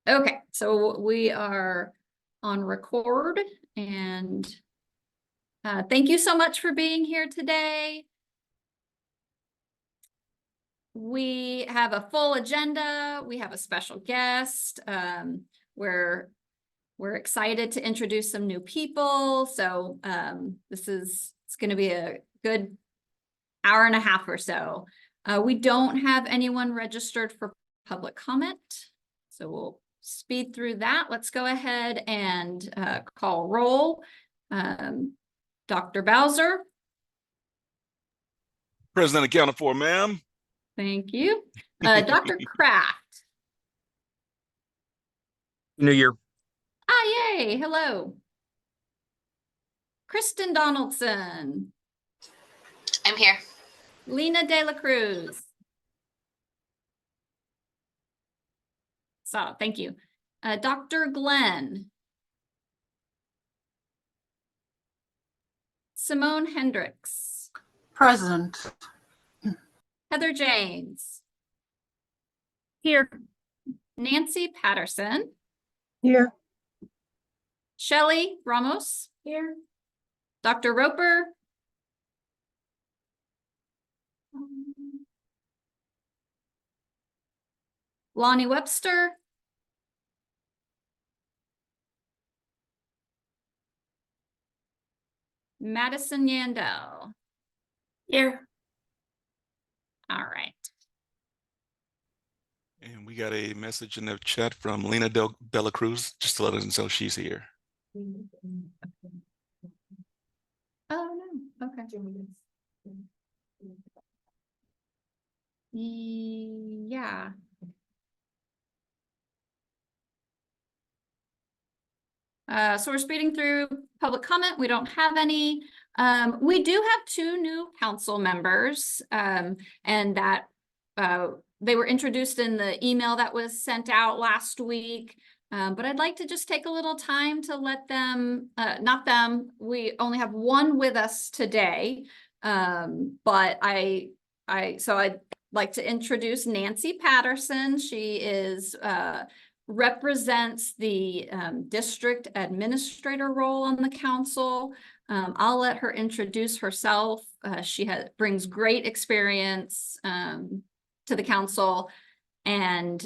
Okay, so we are on record, and thank you so much for being here today. We have a full agenda. We have a special guest. We're excited to introduce some new people. So it's going to be a good hour and a half or so. We don't have anyone registered for public comment, so we'll speed through that. Let's go ahead and call roll. Dr. Bowser. President accounted for, ma'am. Thank you. Dr. Kraft. New Year. Ah, yay. Hello. Kristen Donaldson. I'm here. Lena De La Cruz. So, thank you. Dr. Glenn. Simone Hendricks. Present. Heather James. Here. Nancy Patterson. Here. Shelley Ramos. Here. Dr. Roper. Lonnie Webster. Madison Yandel. Here. All right. And we got a message in the chat from Lena De La Cruz, just to let us know she's here. Oh, no. Okay. Yeah. So we're speeding through public comment. We don't have any. We do have two new council members, and that they were introduced in the email that was sent out last week. But I'd like to just take a little time to let them, not them, we only have one with us today. But so I'd like to introduce Nancy Patterson. She is, represents the district administrator role on the council. I'll let her introduce herself. She brings great experience to the council. And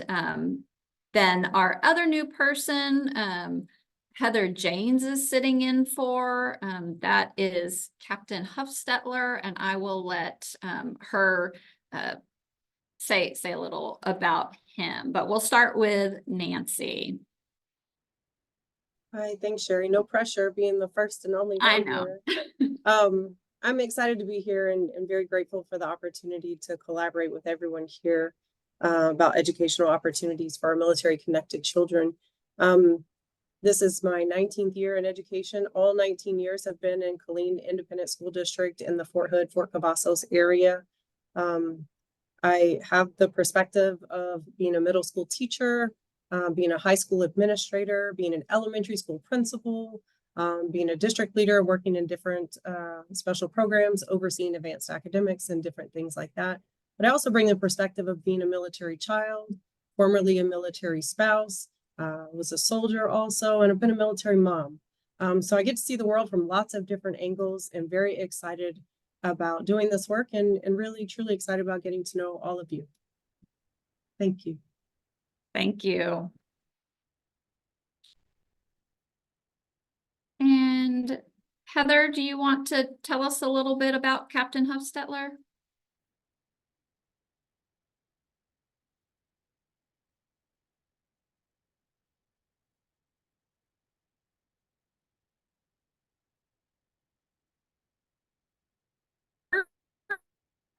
then our other new person, Heather James, is sitting in for. That is Captain Huffstetler, and I will let her say a little about him, but we'll start with Nancy. Hi, thanks, Sherry. No pressure being the first and only one I know. here. I'm excited to be here and very grateful for the opportunity to collaborate with everyone here about educational opportunities for our military connected children. This is my 19th year in education. All 19 years have been in Killeen Independent School District in the Fort Hood, Fort Cavazos area. I have the perspective of being a middle school teacher, being a high school administrator, being an elementary school principal, being a district leader, working in different special programs, overseeing advanced academics and different things like that. But I also bring the perspective of being a military child, formerly a military spouse, was a soldier also, and I've been a military mom. So I get to see the world from lots of different angles and very excited about doing this work and really truly excited about getting to know all of you. Thank you. Thank you. And Heather, do you want to tell us a little bit about Captain Huffstetler?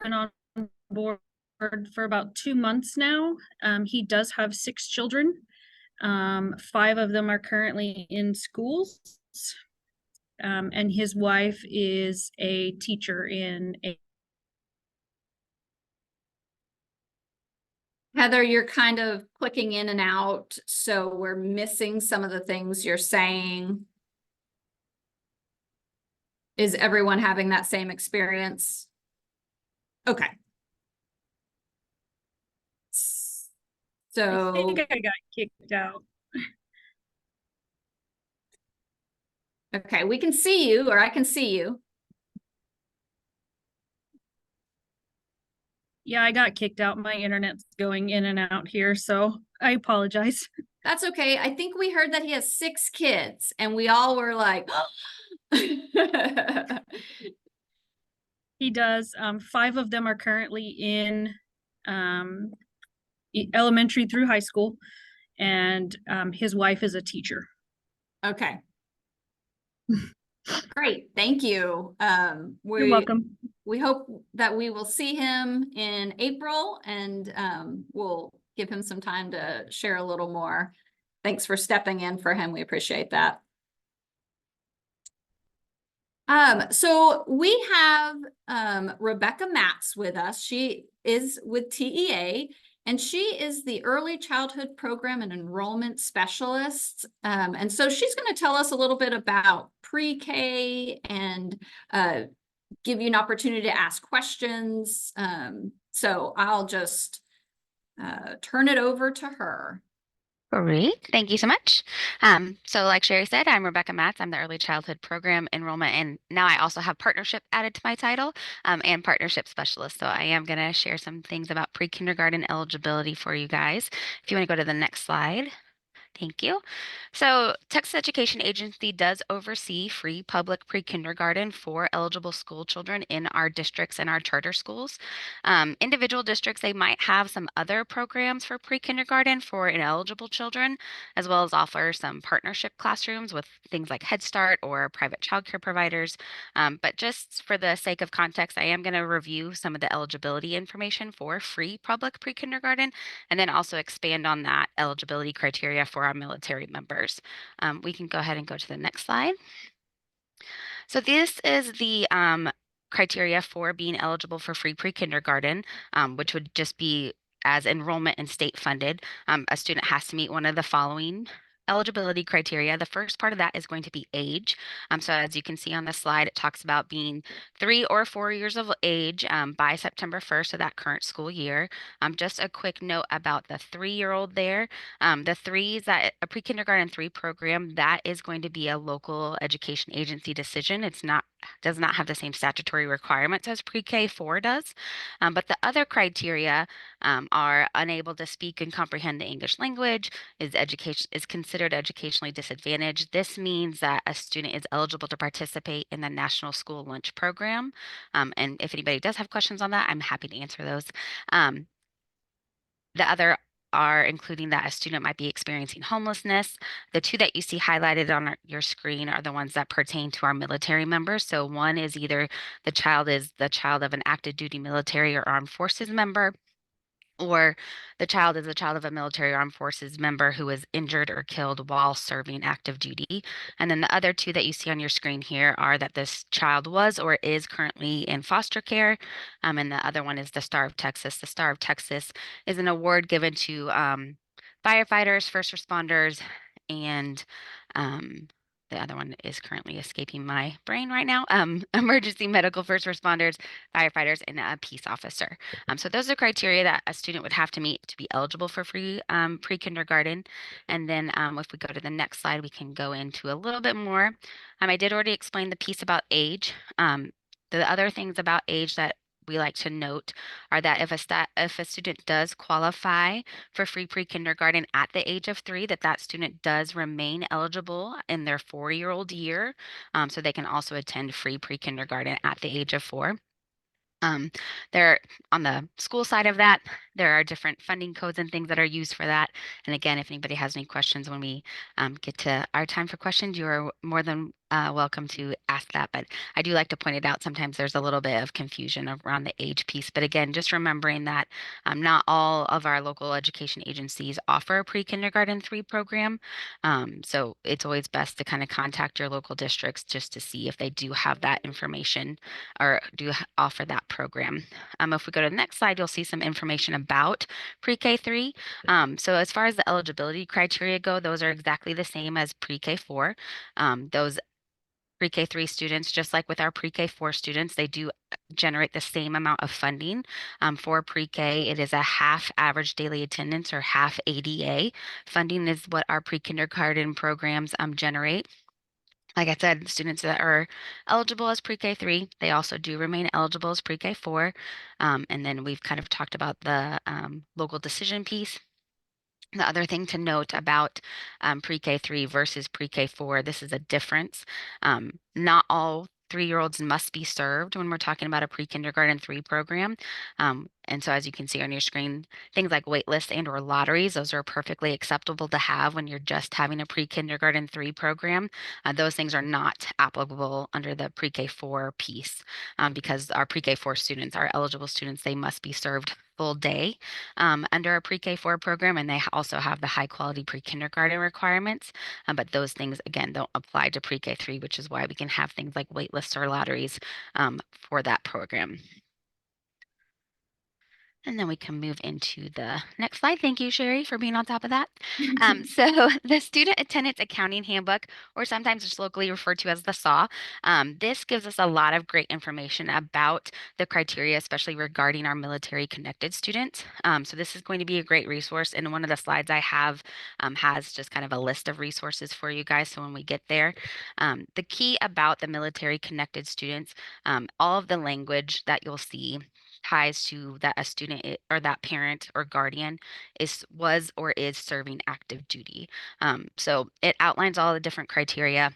Been on board for about 2 months now. He does have 6 children. 5 of them are currently in schools. And his wife is a teacher in a... Heather, you're kind of clicking in and out, so we're missing some of the things you're saying. Is everyone having that same experience? Okay. I So think I got kicked out. Okay, we can see you, or I can see you. Yeah, I got kicked out. My internet's going in and out here, so I apologize. That's okay. I think we heard that he has 6 kids and we all were like, He does. 5 of them are currently in elementary through high school, and his wife is a teacher. okay. Great, thank you. You're We welcome. we hope that we will see him in April and we'll give him some time to share a little more. Thanks for stepping in for him. We appreciate that. So we have Rebecca Matz with us. She is with TEA, and she is the Early Childhood Program and Enrollment Specialist. And so she's going to tell us a little bit about pre-K and give you an opportunity to ask questions. So I'll just turn it over to her. Great. Thank you so much. So like Sherry said, I'm Rebecca Matz. I'm the Early Childhood Program Enrollment, and now I also have partnership added to my title, and partnership specialist. So I am going to share some things about pre-kindergarten eligibility for you guys. If you want to go to the next slide. Thank you. So Texas Education Agency does oversee free public pre-kindergarten for eligible school children in our districts and our charter schools. Individual districts, they might have some other programs for pre-kindergarten for ineligible children, as well as offer some partnership classrooms with things like Head Start or private childcare providers. But just for the sake of context, I am going to review some of the eligibility information for free public pre-kindergarten, and then also expand on that eligibility criteria for our military members. We can go ahead and go to the next slide. So this is the criteria for being eligible for free pre-kindergarten, which would just be as enrollment and state funded. A student has to meet one of the following eligibility criteria. The first part of that is going to be age. So as you can see on the slide, it talks about being 3 or 4 years of age by September 1st of that current school year. Just a quick note about the 3-year-old there. The 3 is that a pre-kindergarten 3 program, that is going to be a local education agency decision. It's not, does not have the same statutory requirements as pre-K 4 does. But the other criteria are unable to speak and comprehend the English language, is considered educationally disadvantaged. This means that a student is eligible to participate in the National School Lunch Program. And if anybody does have questions on that, I'm happy to answer those. The other are including that a student might be experiencing homelessness. The 2 that you see highlighted on your screen are the ones that pertain to our military members. So one is either the child is the child of an active duty military or armed forces member, or the child is a child of a military armed forces member who was injured or killed while serving active duty. And then the other 2 that you see on your screen here are that this child was or is currently in foster care. And the other one is the Star of Texas. The Star of Texas is an award given to firefighters, first responders, and the other one is currently escaping my brain right now. Emergency medical first responders, firefighters, and a peace officer. So those are criteria that a student would have to meet to be eligible for free pre-kindergarten. And then if we go to the next slide, we can go into a little bit more. I did already explain the piece about age. The other things about age that we like to note are that if a student does qualify for free pre-kindergarten at the age of 3, that student does remain eligible in their 4-year-old year. So they can also attend free pre-kindergarten at the age of 4. There, on the school side of that, there are different funding codes and things that are used for that. And again, if anybody has any questions when we get to our time for questions, you are more than welcome to ask that. But I do like to point it out, sometimes there's a little bit of confusion around the age piece. But again, just remembering that not all of our local education agencies offer a pre-kindergarten 3 program. So it's always best to kind of contact your local districts just to see if they do have that information or do offer that program. If we go to the next slide, you'll see some information about pre-K 3. So as far as the eligibility criteria go, those are exactly the same as pre-K 4. Those pre-K 3 students, just like with our pre-K 4 students, they do generate the same amount of funding. For pre-K, it is a half average daily attendance or half ADA. Funding is what our pre-kindergarten programs generate. Like I said, students that are eligible as pre-K 3, they also do remain eligible as pre-K 4. And then we've kind of talked about the local decision piece. The other thing to note about pre-K 3 versus pre-K 4, this is a difference. Not all 3-year-olds must be served when we're talking about a pre-kindergarten 3 program. And so as you can see on your screen, things like waitlist and or lotteries, those are perfectly acceptable to have when you're just having a pre-kindergarten 3 program. Those things are not applicable under the pre-K 4 piece because our pre-K 4 students are eligible students. They must be served full day under a pre-K 4 program, and they also have the high quality pre-kindergarten requirements. But those things, again, don't apply to pre-K 3, which is why we can have things like waitlists or lotteries for that program. And then we can move into the next slide. Thank you, Sherry, for being on top of that. So the Student Attendance Accounting Handbook, or sometimes it's locally referred to as the SAW, this gives us a lot of great information about the criteria, especially regarding our military connected students. So this is going to be a great resource. And one of the slides I have has just kind of a list of resources for you guys. So when we get there, the key about the military connected students, all of the language that you'll see ties to that a student or that parent or guardian was or is serving active duty. So it outlines all the different criteria,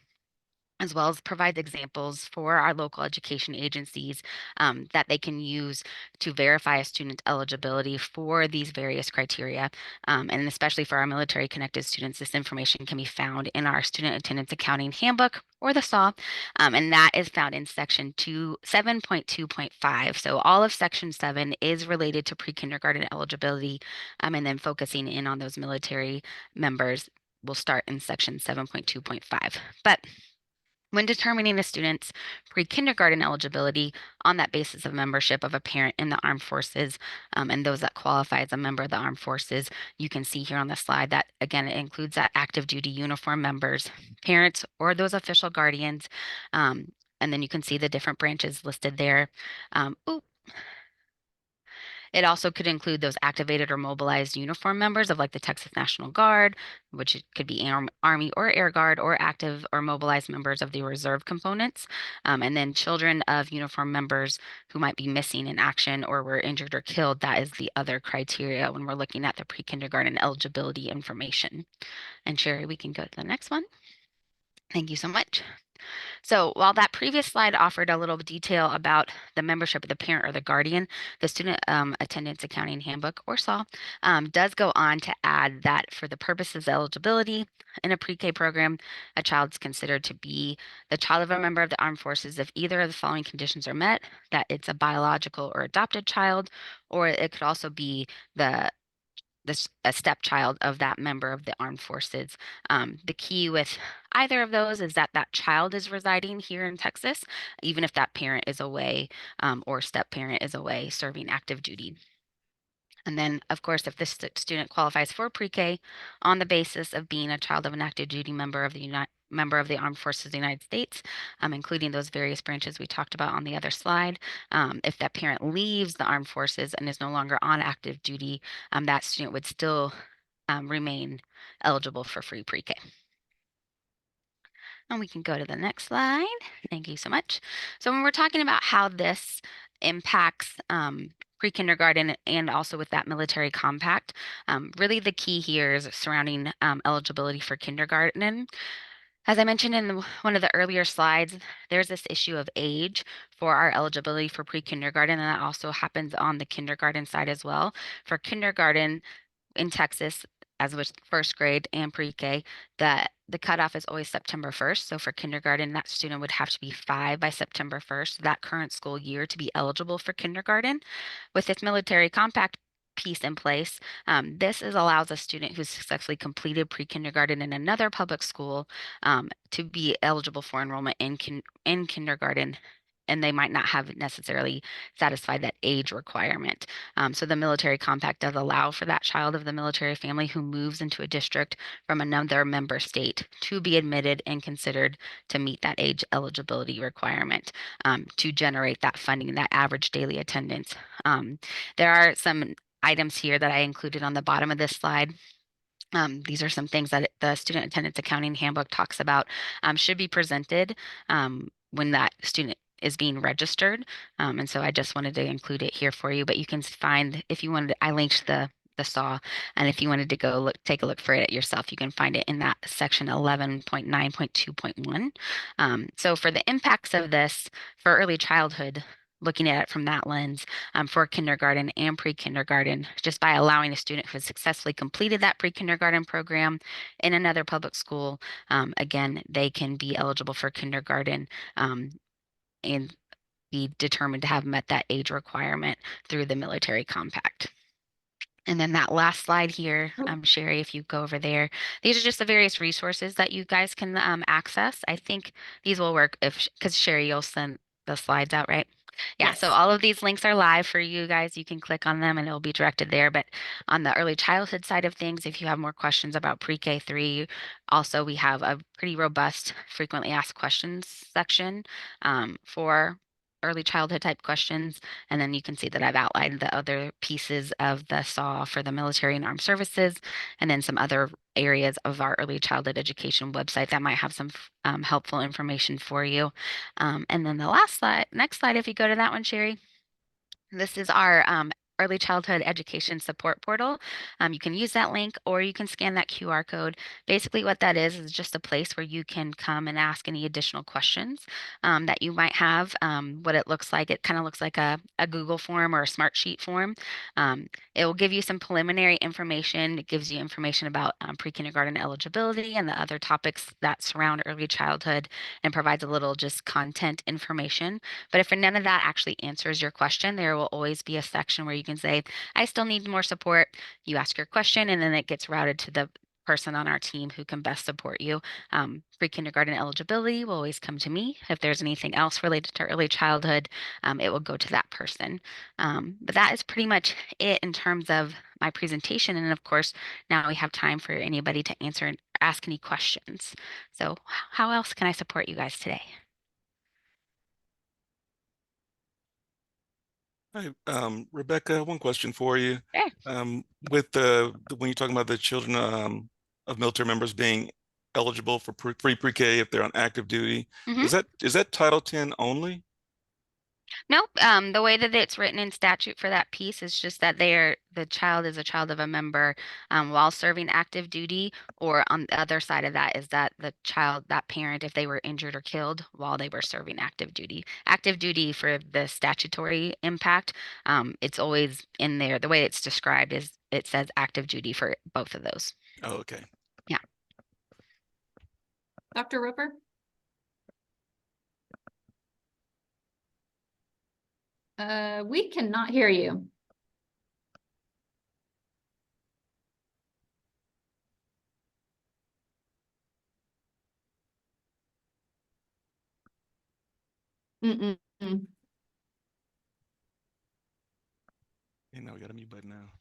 as well as provides examples for our local education agencies that they can use to verify a student's eligibility for these various criteria. And especially for our military connected students, this information can be found in our Student Attendance Accounting Handbook, or the SAW, and that is found in section 7.2.5. So all of section 7 is related to pre-kindergarten eligibility, and then focusing in on those military members. We'll start in section 7.2.5. But when determining a student's pre-kindergarten eligibility on that basis of membership of a parent in the armed forces and those that qualify as a member of the armed forces, you can see here on the slide that, again, it includes that active duty uniform members, parents, or those official guardians. And then you can see the different branches listed there. It also could include those activated or mobilized uniform members of like the Texas National Guard, which could be Army or Air Guard, or active or mobilized members of the reserve components. And then children of uniform members who might be missing in action or were injured or killed. That is the other criteria when we're looking at the pre-kindergarten eligibility information. And Sherry, we can go to the next one. Thank you so much. So while that previous slide offered a little detail about the membership of the parent or the guardian, the Student Attendance Accounting Handbook, or SAW, does go on to add that for the purposes of eligibility in a pre-K program, a child is considered to be the child of a member of the armed forces if either of the following conditions are met: that it's a biological or adopted child, or it could also be a stepchild of that member of the armed forces. The key with either of those is that that child is residing here in Texas, even if that parent is away or step parent is away serving active duty. And then, of course, if this student qualifies for pre-K on the basis of being a child of an active duty member of the Armed Forces of the United States, including those various branches we talked about on the other slide. If that parent leaves the armed forces and is no longer on active duty, that student would still remain eligible for free pre-K. And we can go to the next slide. Thank you so much. So when we're talking about how this impacts pre-kindergarten and also with that military compact, really the key here is surrounding eligibility for kindergarten. As I mentioned in one of the earlier slides, there's this issue of age for our eligibility for pre-kindergarten, and that also happens on the kindergarten side as well. For kindergarten in Texas, as with first grade and pre-K, that the cutoff is always September 1st. So for kindergarten, that student would have to be 5 by September 1st, that current school year, to be eligible for kindergarten. With this military compact piece in place, this allows a student who's successfully completed pre-kindergarten in another public school to be eligible for enrollment in kindergarten, and they might not have necessarily satisfied that age requirement. So the military compact does allow for that child of the military family who moves into a district from another member state to be admitted and considered to meet that age eligibility requirement to generate that funding, that average daily attendance. There are some items here that I included on the bottom of this slide These are some things that the Student Attendance Accounting Handbook talks about, should be presented when that student is being registered. And so I just wanted to include it here for you, but you can find, if you wanted, I linked the SAW, and if you wanted to go take a look for it yourself, you can find it in that section 11.9.2.1. So for the impacts of this for early childhood, looking at it from that lens, for kindergarten and pre-kindergarten, just by allowing a student who has successfully completed that pre-kindergarten program in another public school, again, they can be eligible for kindergarten and be determined to have met that age requirement through the military compact. And then that last slide here, Sherry, if you go over there, these are just the various resources that you guys can access. I think these will work because Sherry, you'll send the slides out, right? Yeah, so Yes. all of these links are live for you guys. You can click on them and it'll be directed there. But on the early childhood side of things, if you have more questions about pre-K 3, also we have a pretty robust frequently asked questions section for early childhood type questions. And then you can see that I've outlined the other pieces of the SAW for the military and armed services, and then some other areas of our early childhood education website that might have some helpful information for you. And then the last slide, next slide, if you go to that one, Sherry, this is our early childhood education support portal. You can use that link or you can scan that QR code. Basically what that is just a place where you can come and ask any additional questions that you might have. What it looks like, it kind of looks like a Google form or a Smartsheet form. It will give you some preliminary information. It gives you information about pre-kindergarten eligibility and the other topics that surround early childhood, and provides a little just content information. But if none of that actually answers your question, there will always be a section where you can say, I still need more support. You ask your question and then it gets routed to the person on our team who can best support you. Pre-kindergarten eligibility will always come to me. If there's anything else related to early childhood, it will go to that person. But that is pretty much it in terms of my presentation. And of course, now we have time for anybody to answer and ask any questions. So how else can I support you guys today? Hi, Rebecca, one question for you. Sure. With when you're talking about the children of military members being eligible for free pre-K if they're on active duty, Mhm. is that Title 10 only? Nope. The way that it's written in statute for that piece is just that the child is a child of a member while serving active duty, or on the other side of that is that the child, that parent, if they were injured or killed while they were serving active duty. Active duty for the statutory impact, it's always in there. The way it's described is it says active duty for both of those. Oh, okay. Yeah. Dr. Roper? We cannot hear you. Mm-mm. You know, we got a mute button now.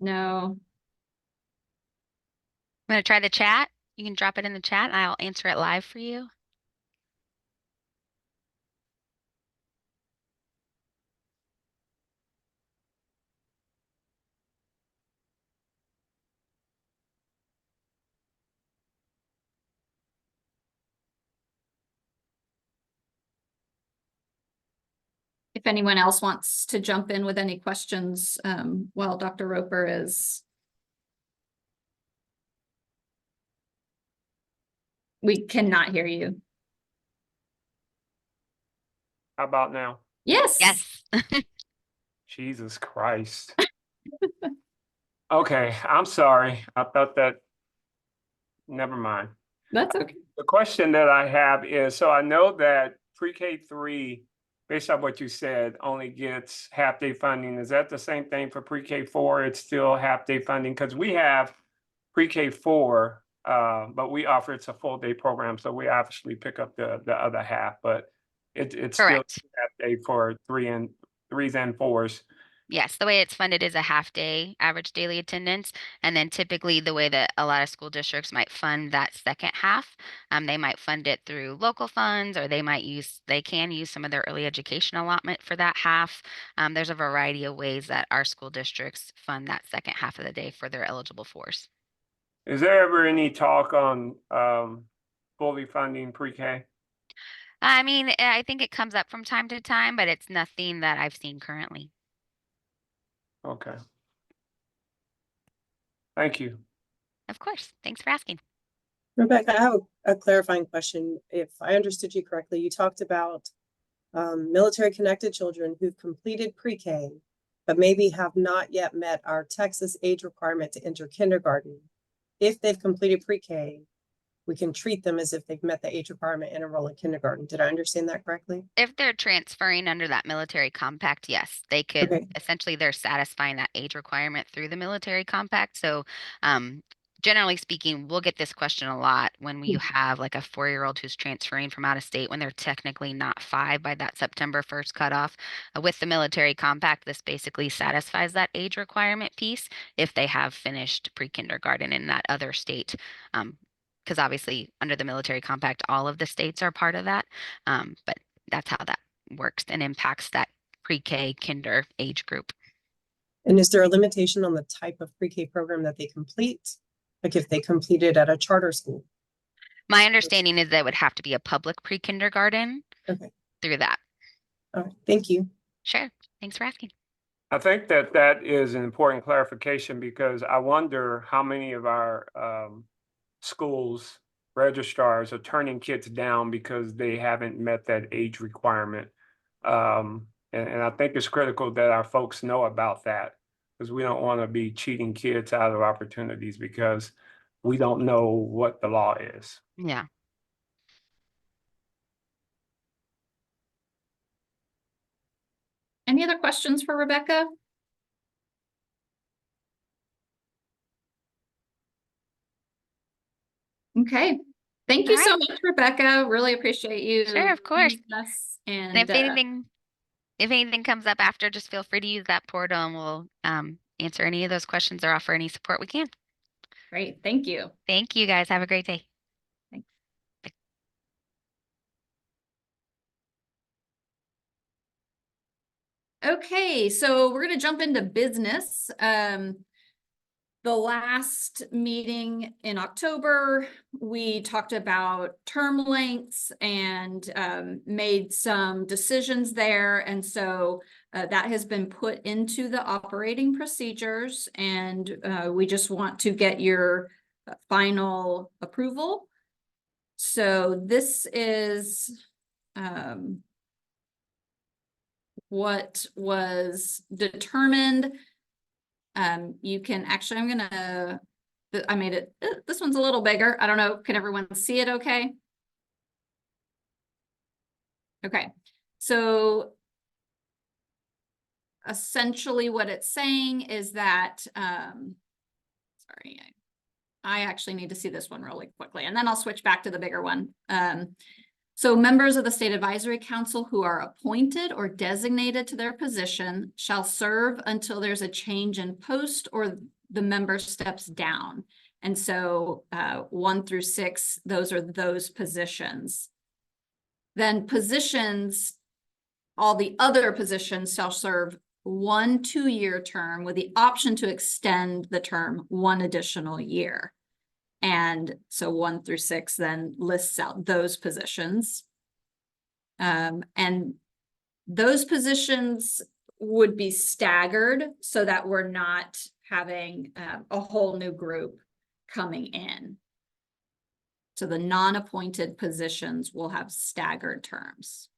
No. I'm going to try the chat. You can drop it in the chat and I'll answer it live for you. If anyone else wants to jump in with any questions while Dr. Roper is. We cannot hear you. How about now? Yes. Yes. Jesus Christ. Okay, I'm sorry. I thought that, never mind. That's okay. The question that I have is, so I know that pre-K 3, based on what you said, only gets half-day funding. Is that the same thing for pre-K 4? It's still half-day funding? Because we have pre-K 4, but we offer it's a full-day program, so we obviously pick up the other half, but it's still Correct. half-day for 3s and 4s. Yes, the way it's funded is a half day average daily attendance. And then typically the way that a lot of school districts might fund that second half, they might fund it through local funds, or they can use some of their early education allotment for that half. There's a variety of ways that our school districts fund that second half of the day for their eligible force. Is there ever any talk on fully funding pre-K? I mean, I think it comes up from time to time, but it's nothing that I've seen currently. Okay. Thank you. Of course. Thanks for asking. Rebecca, I have a clarifying question. If I understood you correctly, you talked about military connected children who've completed pre-K, but maybe have not yet met our Texas age requirement to enter kindergarten. If they've completed pre-K, we can treat them as if they've met the age requirement and enroll in kindergarten. Did I understand that correctly? If they're transferring under that military compact, yes, they could Okay. essentially they're satisfying that age requirement through the military compact. So, generally speaking, we'll get this question a lot when you have like a 4-year-old who's transferring from out of state when they're technically not 5 by that September 1st cutoff. With the military compact, this basically satisfies that age requirement piece if they have finished pre-kindergarten in that other state. Because obviously under the military compact, all of the states are part of that. But that's how that works and impacts that pre-K kinder age group. And is there a limitation on the type of pre-K program that they complete? Like if they completed at a charter school? My understanding is that it would have to be a public pre-kindergarten Okay. through that. All right. Thank you. Sure. Thanks for asking. I think that that is an important clarification because I wonder how many of our schools registrars are turning kids down because they haven't met that age requirement. And I think it's critical that our folks know about that because we don't want to be cheating kids out of opportunities because we don't know what the law is. Yeah. Any other questions for Rebecca? Okay, thank you All so right. much, Rebecca. Really appreciate you. Sure, of course. joining us. And And if anything comes up after, just feel free to use that portal and we'll answer any of those questions or offer any support we can. great, thank you. Thank you guys. Have a great day. Okay, so we're gonna jump into business. The last meeting in October, we talked about term lengths and made some decisions there. And so that has been put into the operating procedures, and we just want to get your final approval. So this is what was determined. You can actually, I made it, this one's a little bigger. I don't know, can everyone see it okay? Okay, so essentially what it's saying is that, sorry, I actually need to see this one really quickly, and then I'll switch back to the bigger one. So members of the State Advisory Council who are appointed or designated to their position shall serve until there's a change in post or the member steps down. And so 1 through 6, those are those positions. Then positions, all the other positions shall serve 1 2-year term with the option to extend the term 1 additional year. And so 1 through 6 then lists out those positions. And those positions would be staggered so that we're not having a whole new group coming in. So the non-appointed positions will have staggered terms.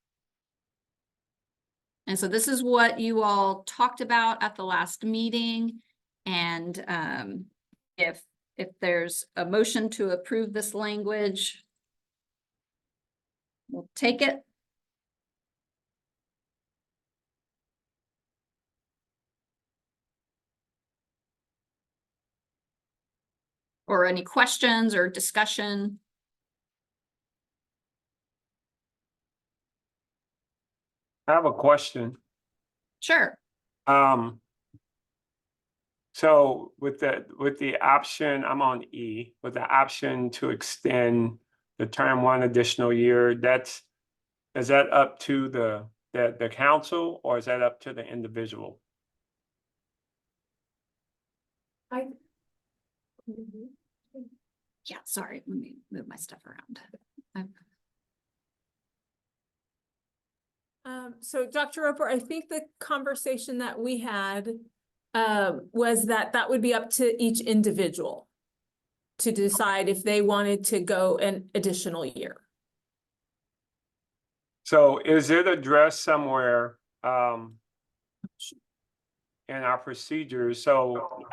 And so this is what you all talked about at the last meeting. And if there's a motion to approve this language, we'll take it. Or any questions or discussion? I have a question. Sure. So with the option, I'm on E, with the option to extend the term 1 additional year, is that up to the council or is that up to the individual? Yeah, sorry, let me move my stuff around. So Dr. Roper, I think the conversation that we had was that that would be up to each individual to decide if they wanted to go an additional year. So is it addressed somewhere in our procedures? So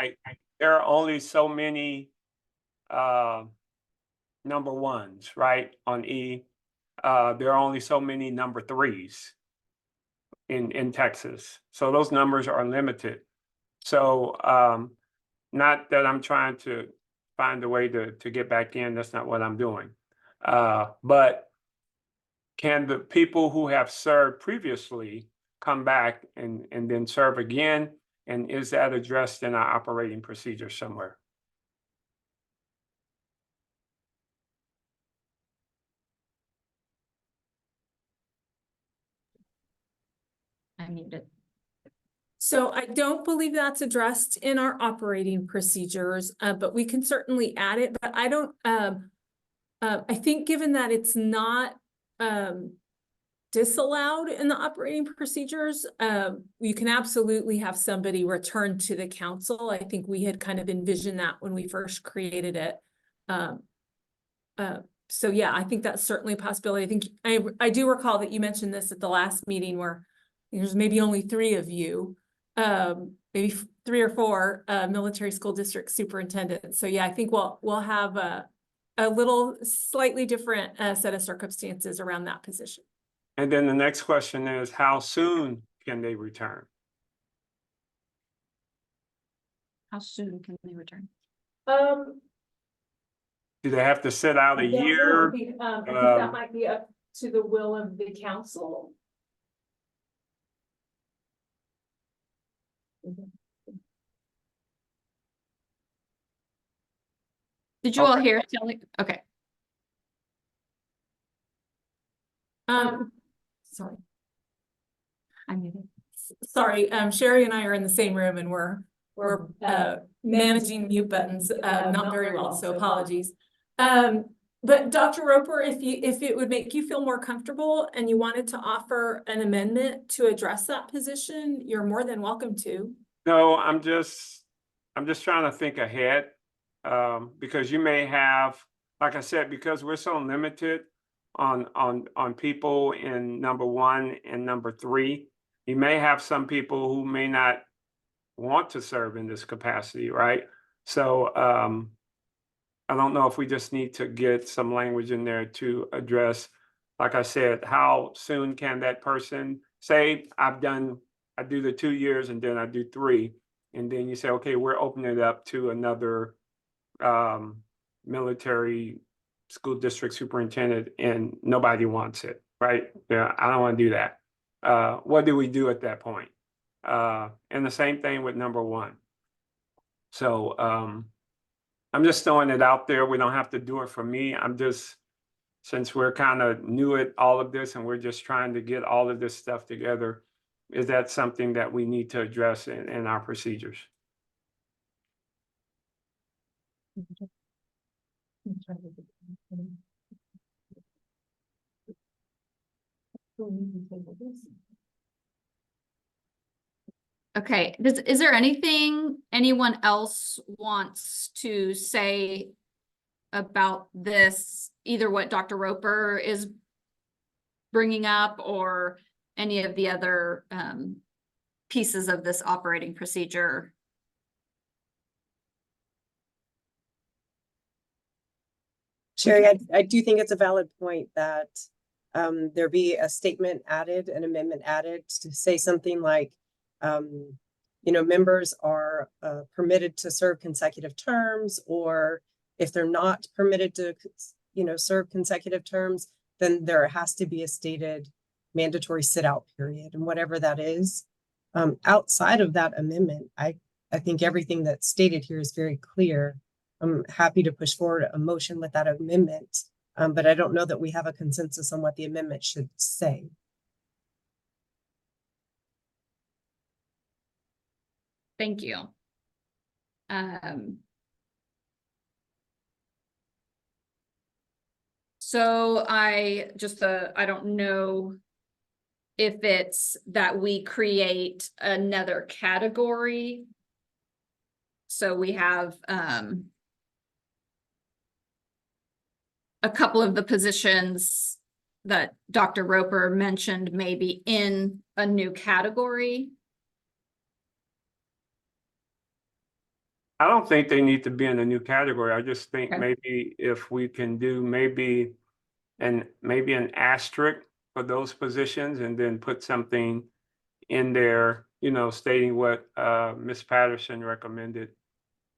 there are only so many number ones, right? On E, there are only so many number 3s in Texas. So those numbers are limited. So not that I'm trying to find a way to get back in, that's not what I'm doing. But can the people who have served previously come back and then serve again? And is that addressed in our operating procedure somewhere? I muted. So I don't believe that's addressed in our operating procedures, but we can certainly add it, but I don't, I think given that it's not disallowed in the operating procedures, you can absolutely have somebody return to the council. I think we had kind of envisioned that when we first created it. So yeah, I think that's certainly a possibility. I think I do recall that you mentioned this at the last meeting where there's maybe only 3 of you, maybe 3 or 4 military school district superintendents. So yeah, I think we'll have a little slightly different set of circumstances around that position. And then the next question is, how soon can they return? How soon can they return? Do they have to sit out a year? I think that might be up to the will of the council. Did you all hear Kelly? Okay. Sorry. I muted. Sorry, Sherry and I are in the same room and we're managing mute buttons not very well, so apologies. But Dr. Roper, if it would make you feel more comfortable and you wanted to offer an amendment to address that position, you're more than welcome to. No, I'm just trying to think ahead, because you may have, like I said, because we're so limited on people in number 1 and number 3, you may have some people who may not want to serve in this capacity, right? So I don't know if we just need to get some language in there to address, like I said, how soon can that person say, I do the 2 years and then I do 3. And then you say, okay, we're opening it up to another military school district superintendent and nobody wants it, right? Yeah, I don't want to do that. What do we do at that point? And the same thing with number 1. So I'm just throwing it out there. We don't have to do it for me. Since we're kind of new at all of this and we're just trying to get all of this stuff together, is that something that we need to address in our procedures? Okay, is there anything anyone else wants to say about this, either what Dr. Roper is bringing up or any of the other pieces of this operating procedure? Sherry, I do think it's a valid point that there be a statement added, an amendment added to say something like, members are permitted to serve consecutive terms, or if they're not permitted to, serve consecutive terms, then there has to be a stated mandatory sit-out period, and whatever that is. Outside of that amendment, I think everything that's stated here is very clear. I'm happy to push forward a motion with that amendment, but I don't know that we have a consensus on what the amendment should say. Thank you. So I don't know if it's that we create another category. So we have a couple of the positions that Dr. Roper mentioned maybe in a new category. I don't think they need to be in a new category. I just think Okay. maybe if we can do maybe an asterisk for those positions and then put something in there, you know, stating what Ms. Patterson recommended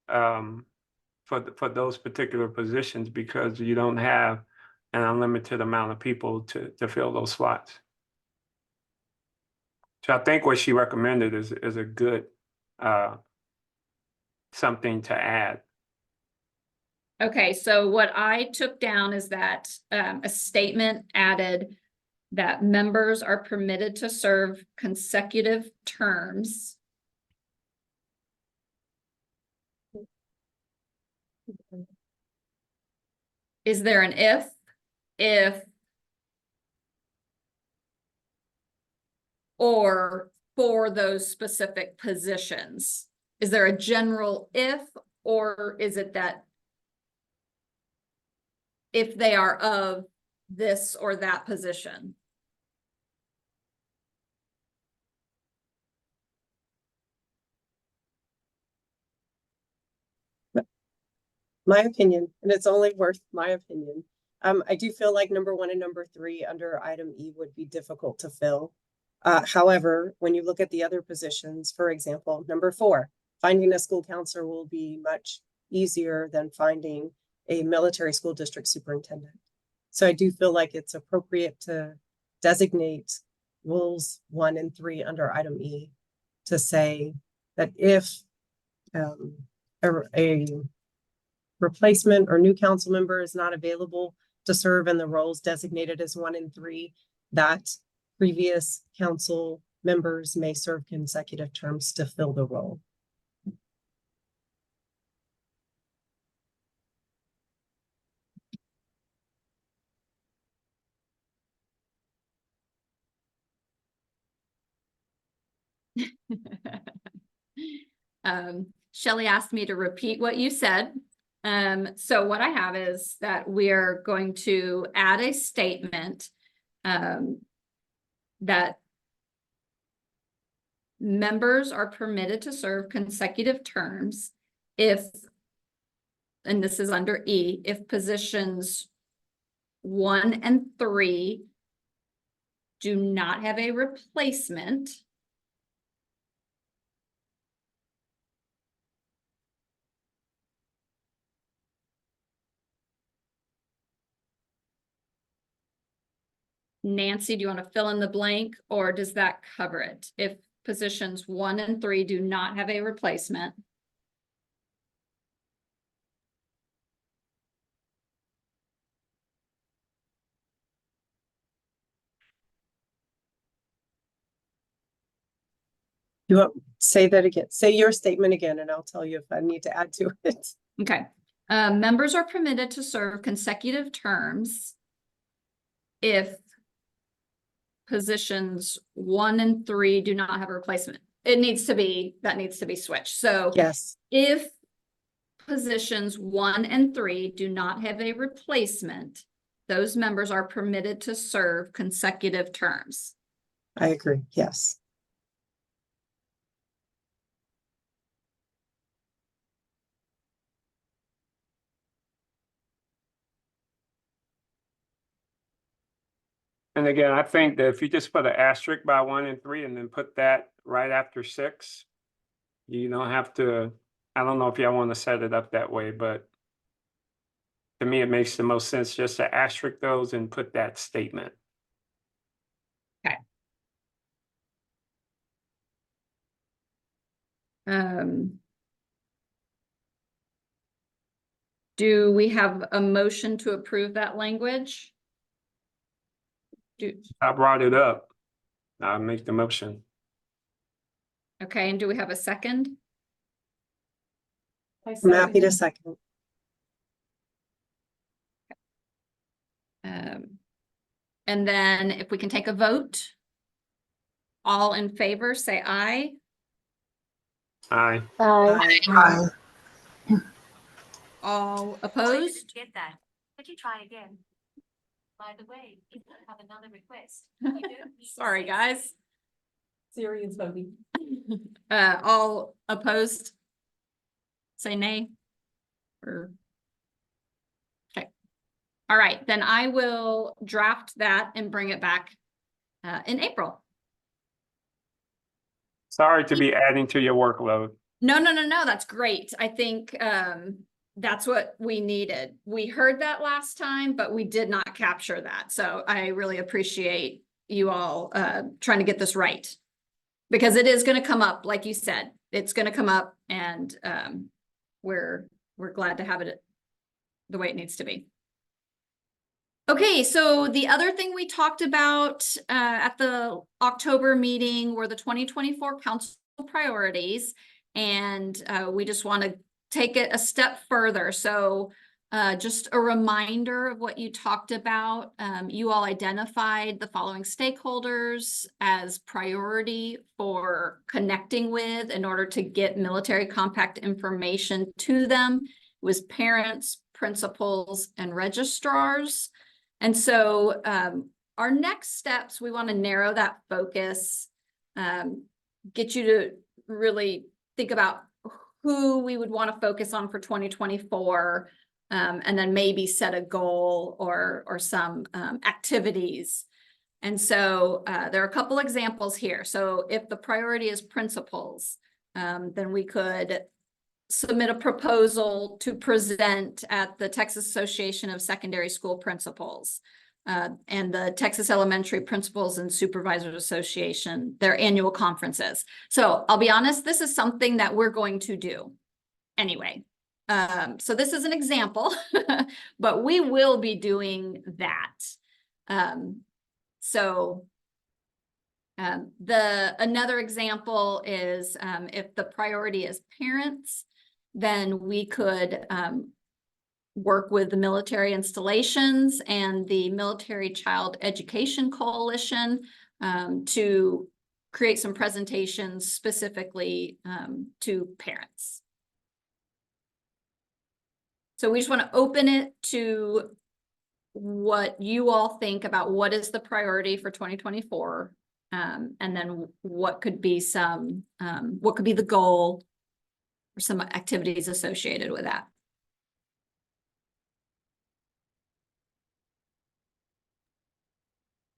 for those particular positions, because you don't have an unlimited amount of people to fill those slots. So I think what she recommended is a good something to add. Okay, so what I took down is that a statement added that members are permitted to serve consecutive terms. Is there an if, or for those specific positions? Is there a general if, or is it that if they are of this or that position? My opinion, and it's only worth my opinion. I do feel like number 1 and number 3 under item E would be difficult to fill. However, when you look at the other positions, for example, number 4, finding a school counselor will be much easier than finding a military school district superintendent. So I do feel like it's appropriate to designate rules 1 and 3 under item E to say that if a replacement or new council member is not available to serve in the roles designated as 1 and 3, that previous council members may serve consecutive terms to fill the role. Shelley asked me to repeat what you said. So what I have is that we're going to add a statement that members are permitted to serve consecutive terms if, and this is under E, if positions 1 and 3 do not have a replacement. Nancy, do you want to fill in the blank, or does that cover it? If positions 1 and 3 do not have a replacement. You want say that again? Say your statement again, and I'll tell you if I need to add to it. Okay. Members are permitted to serve consecutive terms if positions 1 and 3 do not have a replacement. That needs to be switched. So Yes, if positions 1 and 3 do not have a replacement, those members are permitted to serve consecutive terms. I agree. Yes. And again, I think that if you just put an asterisk by 1 and 3 and then put that right after 6, you don't have to, I don't know if y'all want to set it up that way, but to me, it makes the most sense just to asterisk those and put that statement. Do we have a motion to approve that language? I brought it up. I'll make the motion. Okay, and do we have a second? I'm happy to second. And then if we can take a vote. All in favor, say aye. Aye. Aye. All opposed? Get that. Could you try again? By the way, you have another request. Sorry, guys. Siri is voting. All opposed? Say nay. Or okay. All right, then I will draft that and bring it back in April. Sorry to be adding to your workload. No, that's great. I think that's what we needed. We heard that last time, but we did not capture that. So I really appreciate you all trying to get this right. Because it is going to come up, like you said, it's going to come up, and we're glad to have it the way it needs to be. Okay, so the other thing we talked about at the October meeting were the 2024 council priorities, and we just want to take it a step further. So just a reminder of what you talked about. You all identified the following stakeholders as priority for connecting with in order to get military compact information to them. It was parents, principals, and registrars. And so our next steps, we want to narrow that focus, get you to really think about who we would want to focus on for 2024, and then maybe set a goal or some activities. And so there are a couple examples here. So if the priority is principals, then we could submit a proposal to present at the Texas Association of Secondary School Principals and the Texas Elementary Principals and Supervisors Association, their annual conferences. So I'll be honest, this is something that we're going to do anyway. So this is an example, but we will be doing that. Another example is if the priority is parents, then we could work with the military installations and the Military Child Education Coalition to create some presentations specifically to parents. So we just want to open it to what you all think about what is the priority for 2024, and then what could be what could be the goal or some activities associated with that.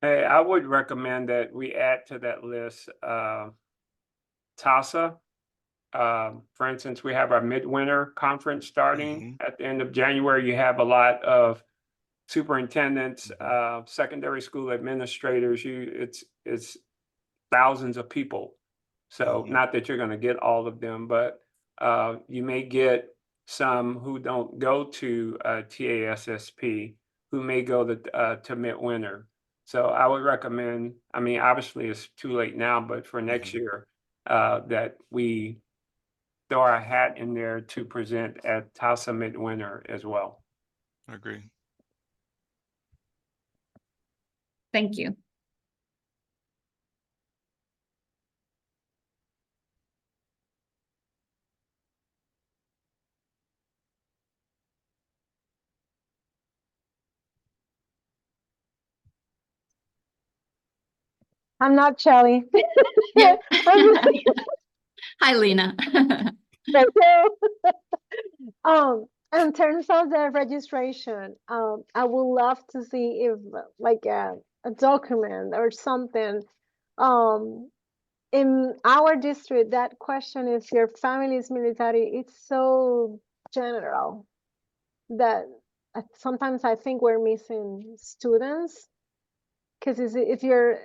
Hey, I would recommend that we add to that list TASA. For instance, we have our midwinter conference starting at the end of January. You have a lot of superintendents, secondary school administrators. It's thousands of people. So not that you're going to get all of them, but you may get some who don't go to TASSP, who may go to midwinter. So I would recommend, I mean, obviously it's too late now, but for next year, that we throw our hat in there to present at TASA midwinter as well. I agree. Thank you. I'm not Shelly. Yeah. I'm Hi, Lena. Thank you. In terms of the registration, I would love to see if like a document or something. In our district, that question is your family is military. It's so general that sometimes I think we're missing students. Because if your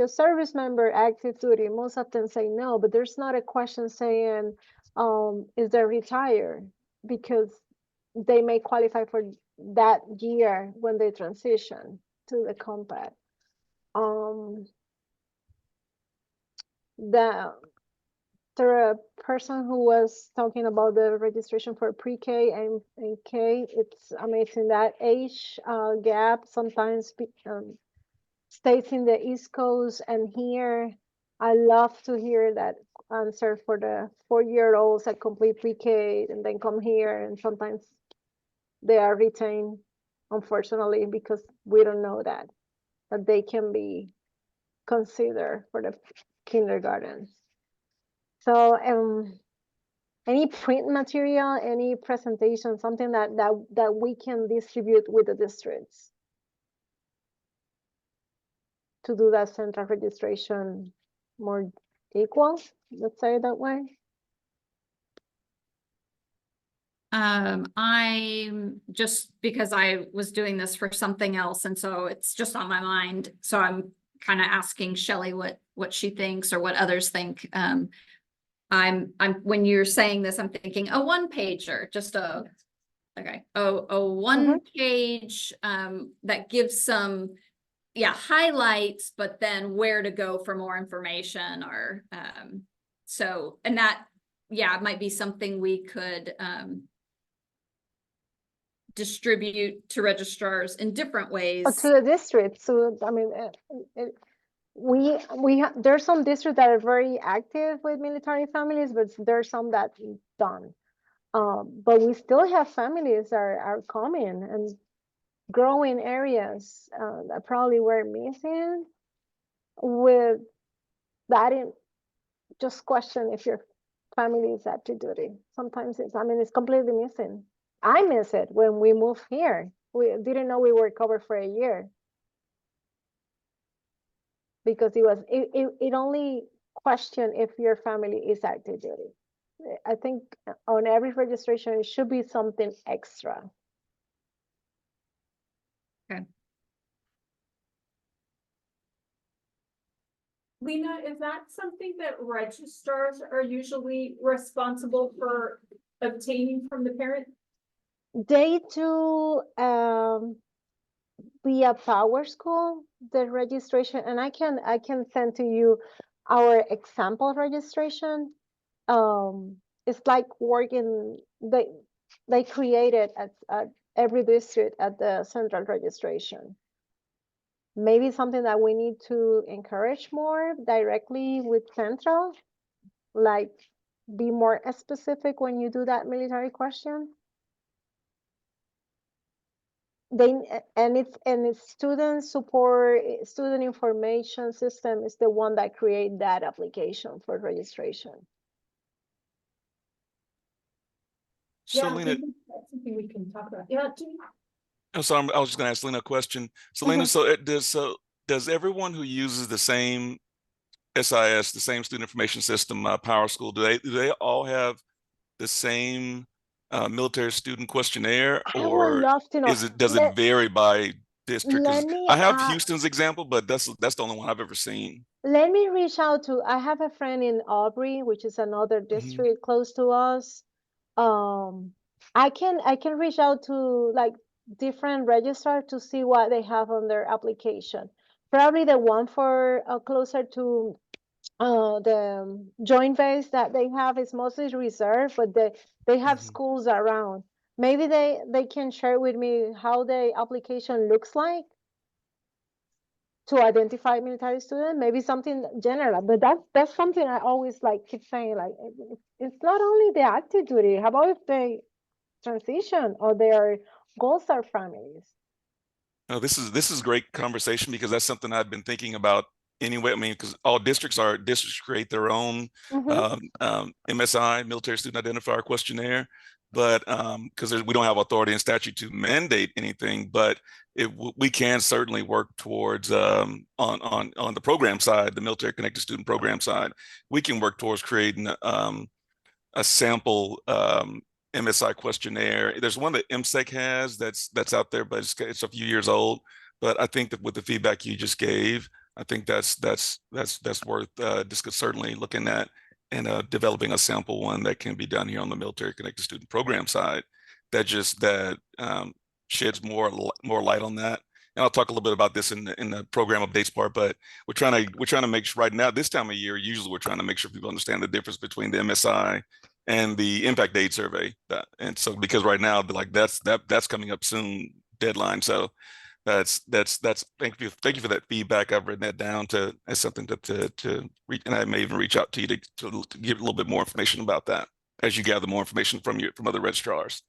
service member active duty, most of them say no, but there's not a question saying, is they retired? Because they may qualify for that year when they transition to the compact. The person who was talking about the registration for pre-K and K, it's amazing that age gap sometimes stays in the East Coast, and here I love to hear that answer for the 4-year-olds that complete pre-K and then come here, and sometimes they are retained, unfortunately, because we don't know that they can be considered for the kindergarten. So any print material, any presentation, something that we can distribute with the districts to do that central registration more equal, let's say it that way. I'm just, because I was doing this for something else, and so it's just on my mind. So I'm kind of asking Shelley what she thinks or what others think. When you're saying this, I'm thinking a one pager, just a one page that gives some highlights, but then where to go for more information, or so, and that it might be something we could distribute to registrars in different ways. To the district. So I mean, there's some districts that are very active with military families, but there's some that don't. But we still have families that are coming and growing areas that probably were missing. With that, just question if your family is active duty. Sometimes it's completely missing. I miss it when we moved here. We didn't know we were covered for a year, because it only questioned if your family is active duty. I think on every registration, it should be something extra. Okay. Lena, is that something that registrars are usually responsible for obtaining from the parent? They do via PowerSchool the registration, and I can send to you our example registration. It's like working, they created at every district at the central registration. Maybe something that we need to encourage more directly with central, like be more specific when you do that military question. It's student support, student information system is the one that create that application for registration. So Lena, That's something we can talk about. Yeah, I'm sorry, I was just going to ask Lena a question. So Lena, does everyone who uses the same SIS, the same student information system, PowerSchool, do they all have the same military student questionnaire, I would or love to know. does it vary by district? 'Cause Let me, I have Houston's example, but that's the only one I've ever seen. let me reach out to, I have a friend in Aubrey, which is another district close to us. I can reach out to like different registrars to see what they have on their application. Probably the one for closer to the joint base that they have is mostly reserved, but they have schools around. Maybe they can share with me how the application looks like to identify military student, maybe something general, but that's something I always like keep saying, like it's not only the active duty. How about if they transition or their Gold Star families? No, this is great conversation, because that's something I've been thinking about anyway. I mean, because all districts create their own MSI, military student identifier questionnaire, but because we don't have authority in statute to mandate anything, but we can certainly work towards on the program side, the military connected student program side, we can work towards creating a sample MSI questionnaire. There's one that MSEC has that's out there, but it's a few years old. But I think that with the feedback you just gave, I think that's worth certainly looking at and developing a sample one that can be done here on the Military Connected Student Program side that sheds more light on that. And I'll talk a little bit about this in the program updates part, but we're trying to make sure right now, this time of year, usually we're trying to make sure people understand the difference between the MSI and the impact aid survey. And so because right now, like that's coming up soon, deadline. So that's thank you for that feedback. I've written that down as something to reach, and I may even reach out to you to give a little bit more information about that as you gather more information from other registrars.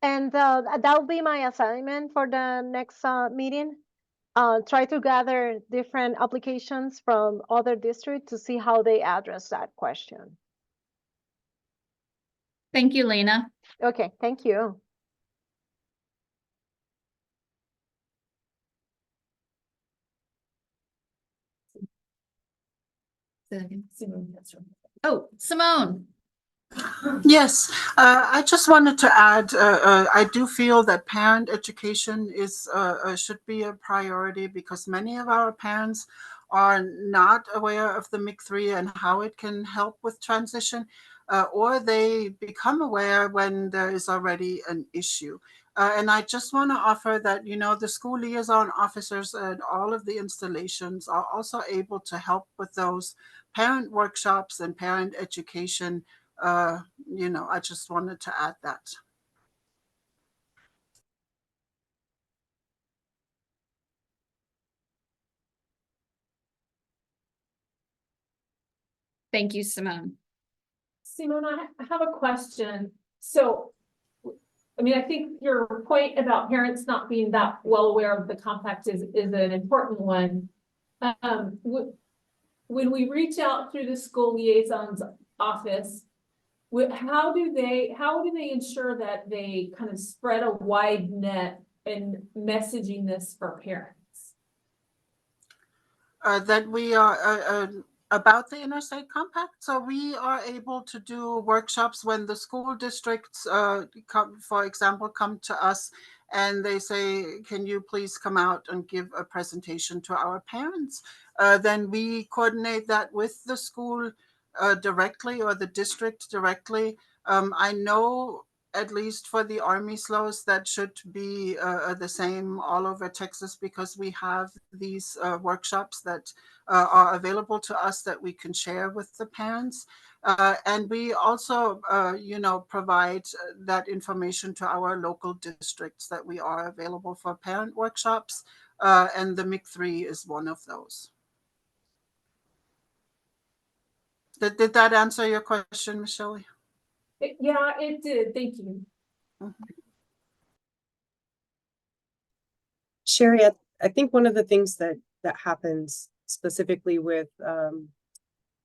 And that'll be my assignment for the next meeting. Try to gather different applications from other districts to see how they address that question. Thank you, Lena. Okay, thank you. Oh, Simone. Yes, I just wanted to add, I do feel that parent education should be a priority because many of our parents are not aware of the MIC3 and how it can help with transition, or they become aware when there is already an issue. And I just want to offer that, the school liaison officers and all of the installations are also able to help with those parent workshops and parent education. I just wanted to add that. Thank you, Simone. Simone, I have a question. So, I mean, I think your point about parents not being that well aware of the compact is an important one. When we reach out through the school liaison's office, how do they ensure that they kind of spread a wide net in messaging this for parents? That we are about the Interstate Compact. So we are able to do workshops when the school districts, for example, come to us and they say, can you please come out and give a presentation to our parents? Then we coordinate that with the school directly or the district directly. I know at least for the Army SLOs that should be the same all over Texas because we have these workshops that are available to us that we can share with the parents. And we also, provide that information to our local districts that we are available for parent workshops. And the MIC3 is one of those. Did that answer your question, Michelle? Yeah, it did. Thank you. Sherry, I think one of the things that happens specifically with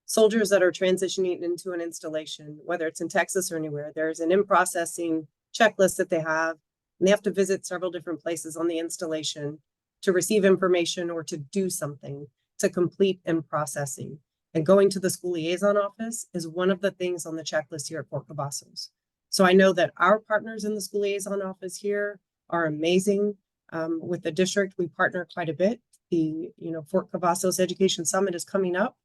soldiers that are transitioning into an installation, whether it's in Texas or anywhere, there's an in-processing checklist that they have, and they have to visit several different places on the installation to receive information or to do something to complete in-processing. And going to the school liaison office is one of the things on the checklist here at Fort Cavazos. So I know that our partners in the school liaison office here are amazing. With the district, we partner quite a bit. The Fort Cavazos Education Summit is coming up.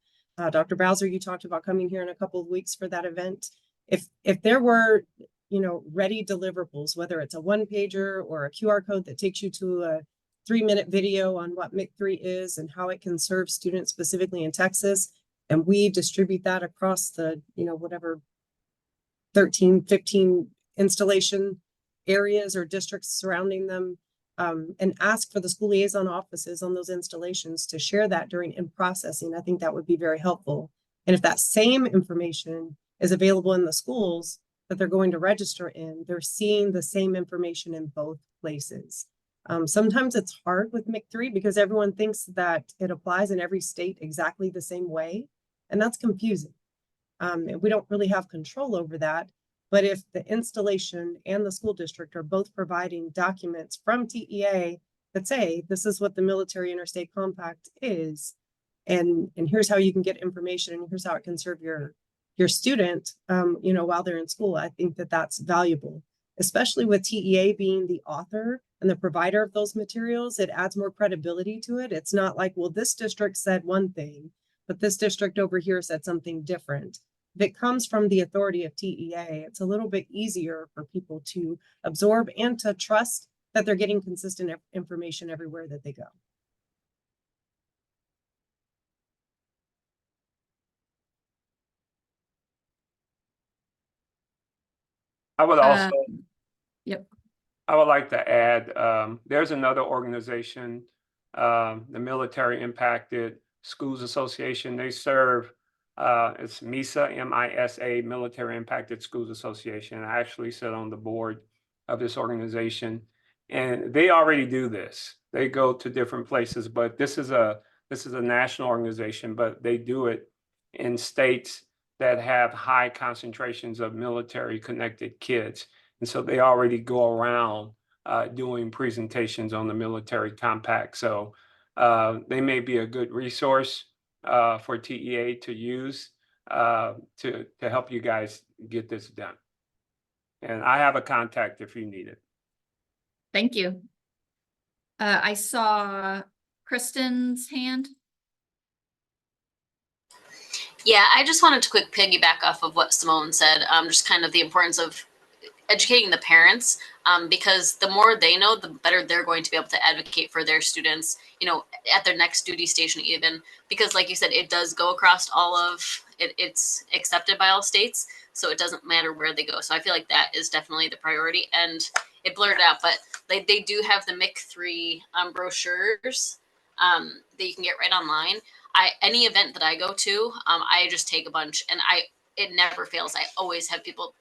Dr. Bowser, you talked about coming here in a couple of weeks for that event. If there were, ready deliverables, whether it's a one-pager or a QR code that takes you to a 3-minute video on what MIC3 is and how it can serve students specifically in Texas, and we distribute that across the, whatever 13, 15 installation areas or districts surrounding them, and ask for the school liaison offices on those installations to share that during in-processing, I think that would be very helpful. And if that same information is available in the schools that they're going to register in, they're seeing the same information in both places. Sometimes it's hard with MIC3 because everyone thinks that it applies in every state exactly the same way, and that's confusing. And we don't really have control over that. But if the installation and the school district are both providing documents from TEA that say, this is what the Military Interstate Compact is, and here's how you can get information, and here's how it can serve your student, while they're in school, I think that that's valuable, especially with TEA being the author and the provider of those materials, it adds more credibility to it. It's not like, well, this district said one thing, but this district over here said something different. If it comes from the authority of TEA, it's a little bit easier for people to absorb and to trust that they're getting consistent information everywhere that they go. I would also, Yep. I would like to add, there's another organization, the Military Impacted Schools Association. They serve, it's MISA, M-I-S-A, Military Impacted Schools Association. I actually sit on the board of this organization, and they already do this. They go to different places, but this is a national organization, but they do it in states that have high concentrations of military connected kids. And so they already go around doing presentations on the military compact. So they may be a good resource for TEA to use to help you guys get this done. And I have a contact if you need it. Thank you. I saw Kristen's hand. Yeah, I just wanted to quick piggyback off of what Simone said, just kind of the importance of educating the parents, because the more they know, the better they're going to be able to advocate for their students, you know, at their next duty station even, because like you said, it does go across all of it. It's accepted by all states, so it doesn't matter where they go. So I feel like that is definitely the priority, and it blurred out, but they do have the MIC3 brochures that you can get right online. Any event that I go to, I just take a bunch, and it never fails. I always have people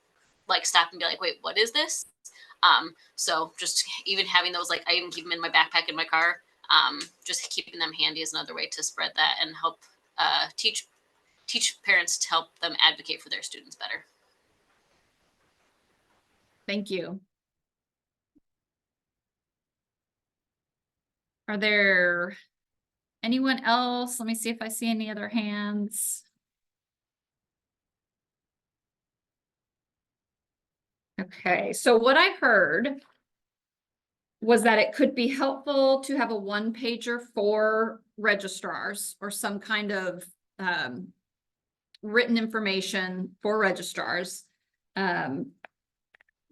like stop and be like, wait, what is this? So just even having those, like I even keep them in my backpack in my car. Just keeping them handy is another way to spread that and help teach parents to help them advocate for their students better. Thank you. Are there anyone else? Let me see if I see any other hands. Okay, so what I heard was that it could be helpful to have a one-pager for registrars or some kind of written information for registrars.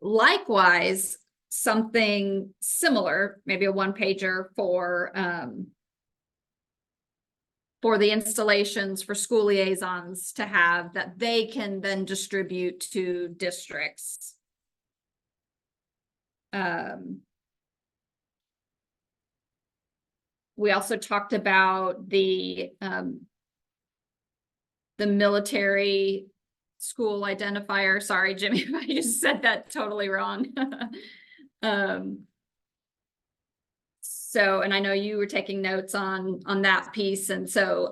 Likewise, something similar, maybe a one-pager for the installations for school liaisons to have that they can then distribute to districts. We also talked about the military school identifier. Sorry, Jimmy, if I just said that totally wrong. So, and I know you were taking notes on that piece. And so,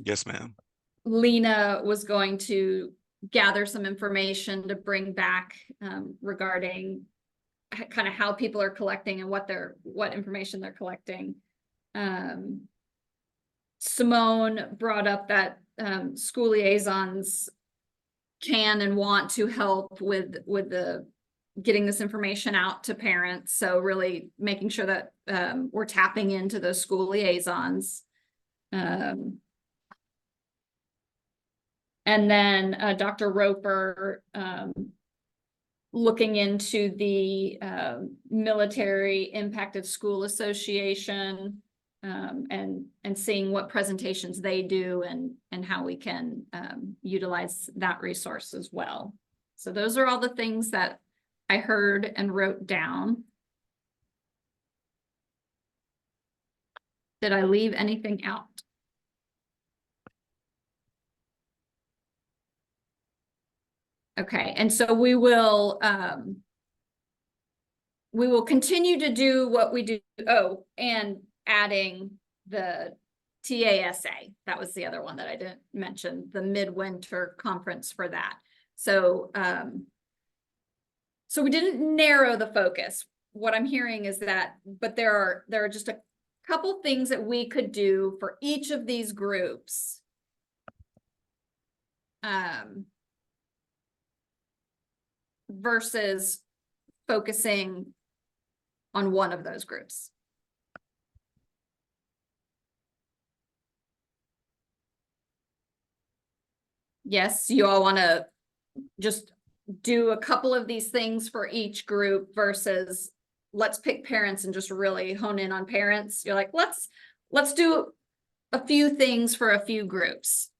Yes, ma'am. Lena was going to gather some information to bring back regarding kind of how people are collecting and what information they're collecting. Simone brought up that school liaisons can and want to help with the getting this information out to parents. So really making sure that we're tapping into those school liaisons. And then Dr. Roper looking into the Military Impacted School Association and seeing what presentations they do and how we can utilize that resource as well. So those are all the things that I heard and wrote down. Did I leave anything out? Okay, and so we will continue to do what we do. Oh, and adding the TASA. That was the other one that I didn't mention, the midwinter conference for that. So so we didn't narrow the focus. What I'm hearing is that, but there are just a couple things that we could do for each of these groups. Versus focusing on one of those groups. Yes, you all want to just do a couple of these things for each group versus let's pick parents and just really hone in on parents. You're like, let's do a few things for a few groups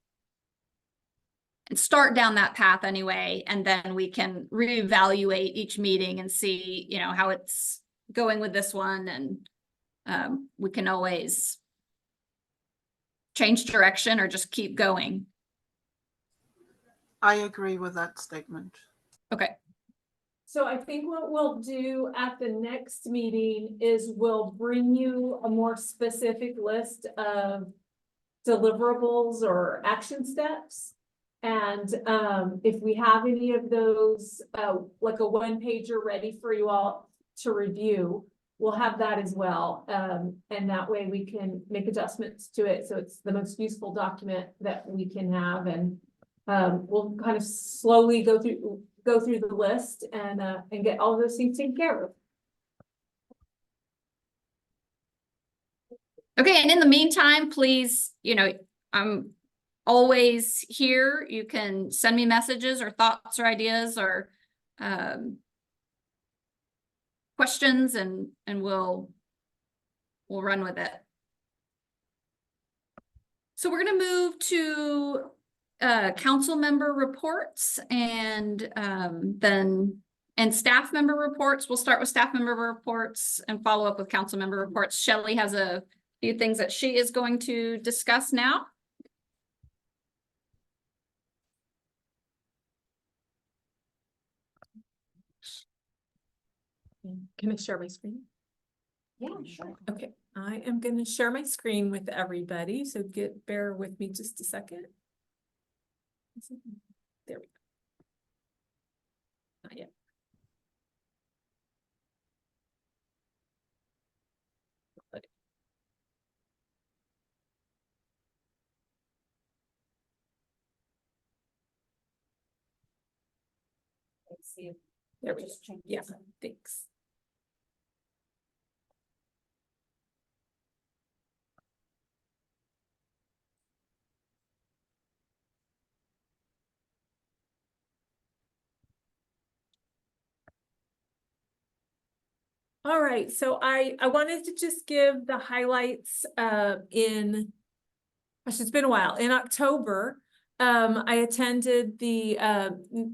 and start down that path anyway. And then we can reevaluate each meeting and see, you know, how it's going with this one. And we can always change direction or just keep going. I agree with that statement. Okay. So I think what we'll do at the next meeting is we'll bring you a more specific list of deliverables or action steps. And if we have any of those, like a one-pager ready for you all to review, we'll have that as well. And that way we can make adjustments to it. So it's the most useful document that we can have. And we'll kind of slowly go through the list and get all of those things taken care of. Okay, and in the meantime, please, you know, I'm always here. You can send me messages or thoughts or ideas or questions, and we'll run with it. So we're going to move to council member reports and staff member reports. We'll start with staff member reports and follow up with council member reports. Shelley has a few things that she is going to discuss now. Can I share my screen? Yeah, sure. Okay, I am going to share my screen with everybody. So bear with me just a second. There we go. Not yet. Let's see if There we go. just change Yeah, this. thanks. All right, so I wanted to just give the highlights in, gosh, it's been a while. In October, I attended the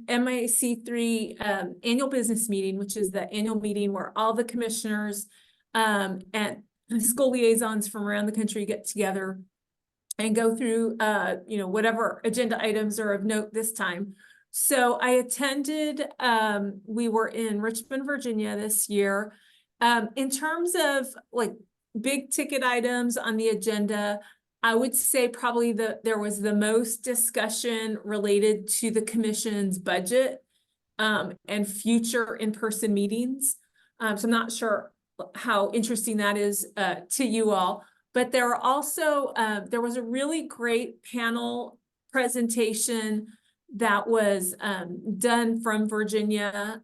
MAC3 annual business meeting, which is the annual meeting where all the commissioners and school liaisons from around the country get together and go through you know, whatever agenda items are of note this time. So I attended, we were in Richmond, Virginia this year. In terms of like big ticket items on the agenda, I would say probably there was the most discussion related to the commission's budget and future in-person meetings. So I'm not sure how interesting that is to you all, but there are also, there was a really great panel presentation that was done from Virginia.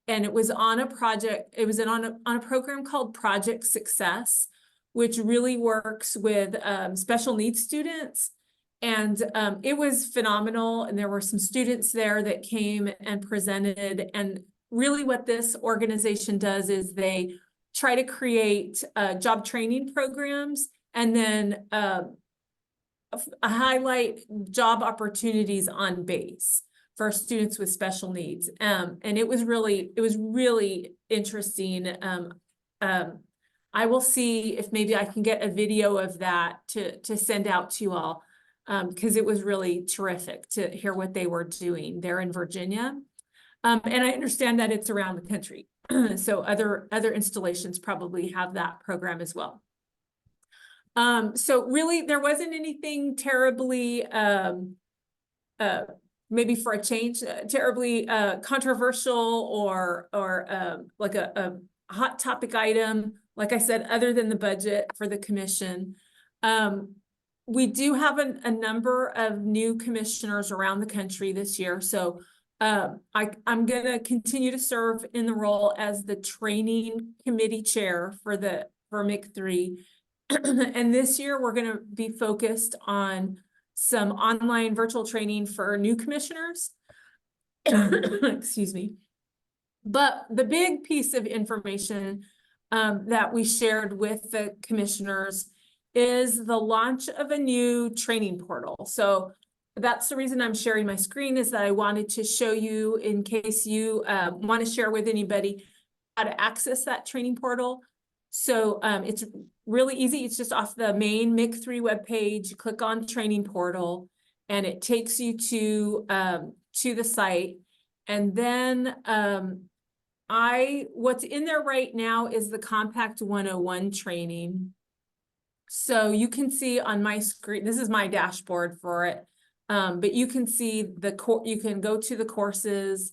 And it was on a project, it was on a program called Project Success, which really works with special needs students. And it was phenomenal. And there were some students there that came and presented. And really what this organization does is they try to create job training programs and then highlight job opportunities on base for students with special needs. And it was really interesting. I will see if maybe I can get a video of that to send out to you all, because it was really terrific to hear what they were doing there in Virginia. And I understand that it's around the country. So other installations probably have that program as well. So really there wasn't anything terribly, maybe for a change, terribly controversial or like a hot topic item, like I said, other than the budget for the commission. We do have a number of new commissioners around the country this year. So I'm gonna continue to serve in the role as the training committee chair for MIC3. And this year, we're gonna be focused on some online virtual training for new commissioners. Excuse me. But the big piece of information that we shared with the commissioners is the launch of a new training portal. So that's the reason I'm sharing my screen, is that I wanted to show you, in case you want to share with anybody, how to access that training portal. So it's really easy. It's just off the main MIC3 webpage. You click on training portal and it takes you to the site. And then what's in there right now is the Compact 101 training. So you can see on my screen, this is my dashboard for it. But you can see you can go to the courses